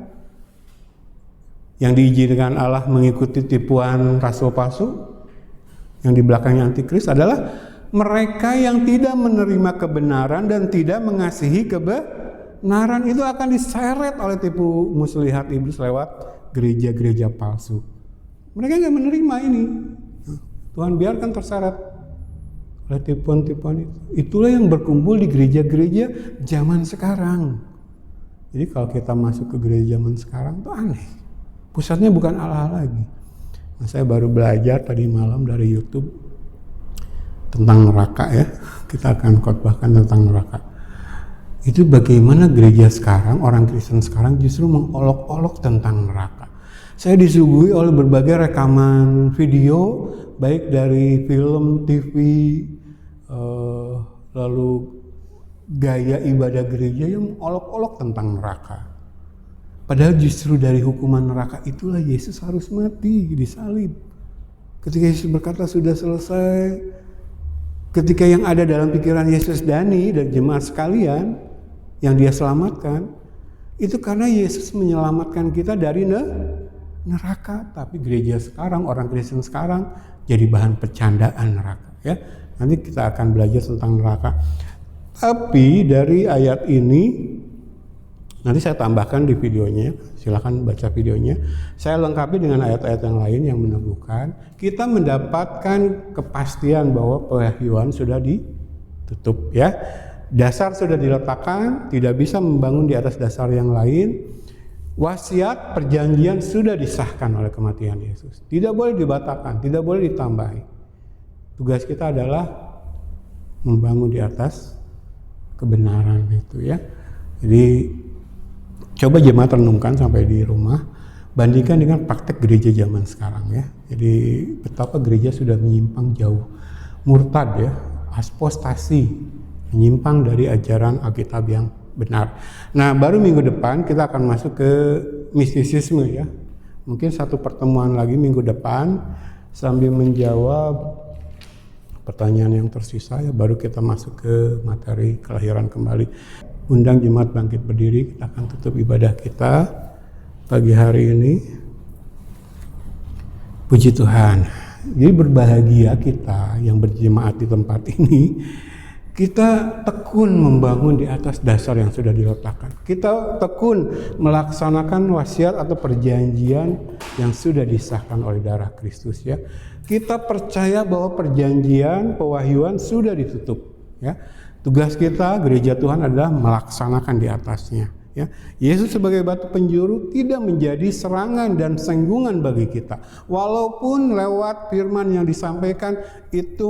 yang diizinkan Allah mengikuti tipuan rasul palsu, yang di belakangnya antikris adalah mereka yang tidak menerima kebenaran dan tidak mengasihi kebenaran. Itu akan diseret oleh tipu muslihat iblis lewat gereja-gereja palsu. Mereka nggak menerima ini. Tuhan biarkan terseret oleh tipuan-tipuan itu. Itulah yang berkumpul di gereja-gereja zaman sekarang. Jadi kalau kita masuk ke gereja zaman sekarang itu aneh. Pusatnya bukan Allah lagi. Nah, saya baru belajar tadi malam dari YouTube tentang neraka ya. Kita akan khotbahkan tentang neraka. Itu bagaimana gereja sekarang, orang Kristen sekarang justru mengolok-olok tentang neraka. Saya disuguhi oleh berbagai rekaman video, baik dari film, TV, lalu gaya ibadah gereja yang mengolok-olok tentang neraka. Padahal justru dari hukuman neraka itulah Yesus harus mati, disalib. Ketika Yesus berkata sudah selesai, ketika yang ada dalam pikiran Yesus dan jemaat sekalian yang dia selamatkan, itu karena Yesus menyelamatkan kita dari neraka. Tapi gereja sekarang, orang Kristen sekarang jadi bahan percandaan neraka. Ya, nanti kita akan belajar tentang neraka. Tapi dari ayat ini, nanti saya tambahkan di videonya, silakan baca videonya. Saya lengkapi dengan ayat-ayat yang lain yang meneguhkan. Kita mendapatkan kepastian bahwa pewahyuan sudah ditutup ya. Dasar sudah diletakkan, tidak bisa membangun di atas dasar yang lain. Wasiat perjanjian sudah disahkan oleh kematian Yesus. Tidak boleh dibatalkan, tidak boleh ditambahi. Tugas kita adalah membangun di atas kebenaran itu ya. Jadi coba jemaat renungkan sampai di rumah, bandingkan dengan praktek gereja zaman sekarang ya. Jadi betapa gereja sudah menyimpang jauh, murtad ya, apostasi, menyimpang dari ajaran Alkitab yang benar. Nah, baru minggu depan kita akan masuk ke mistisisme ya. Mungkin satu pertemuan lagi minggu depan sambil menjawab pertanyaan yang tersisa ya, baru kita masuk ke materi kelahiran kembali. Undang jemaat bangkit berdiri, kita akan tutup ibadah kita pagi hari ini. Puji Tuhan. Jadi berbahagia kita yang berjemaat di tempat ini. Kita tekun membangun di atas dasar yang sudah diletakkan. Kita tekun melaksanakan wasiat atau perjanjian yang sudah disahkan oleh darah Kristus ya. Kita percaya bahwa perjanjian pewahyuan sudah ditutup ya. Tugas kita gereja Tuhan adalah melaksanakan di atasnya ya. Yesus sebagai batu penjuru tidak menjadi serangan dan senggungan bagi kita. Walaupun lewat firman yang disampaikan itu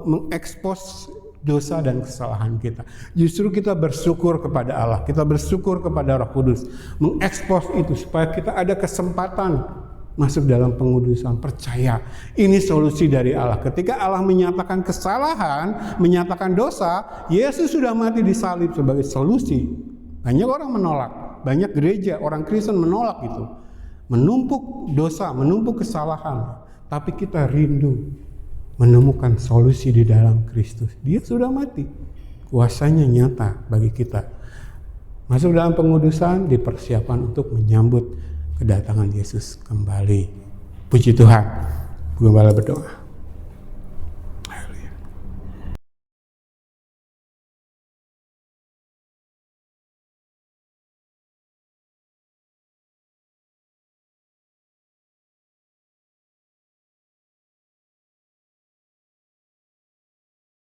mengekspos dosa dan kesalahan kita. Justru kita bersyukur kepada Allah, kita bersyukur kepada Roh Kudus mengekspos itu supaya kita ada kesempatan masuk dalam pengudusan. Percaya ini solusi dari Allah. Ketika Allah menyatakan kesalahan, menyatakan dosa, Yesus sudah mati di salib sebagai solusi. Banyak orang menolak, banyak gereja orang Kristen menolak itu, menumpuk dosa, menumpuk kesalahan. Tapi kita rindu menemukan solusi di dalam Kristus. Dia sudah mati, kuasanya nyata bagi kita. Masuk dalam pengudusan, dipersiapkan untuk menyambut kedatangan Yesus kembali. Puji Tuhan. Gembala berdoa.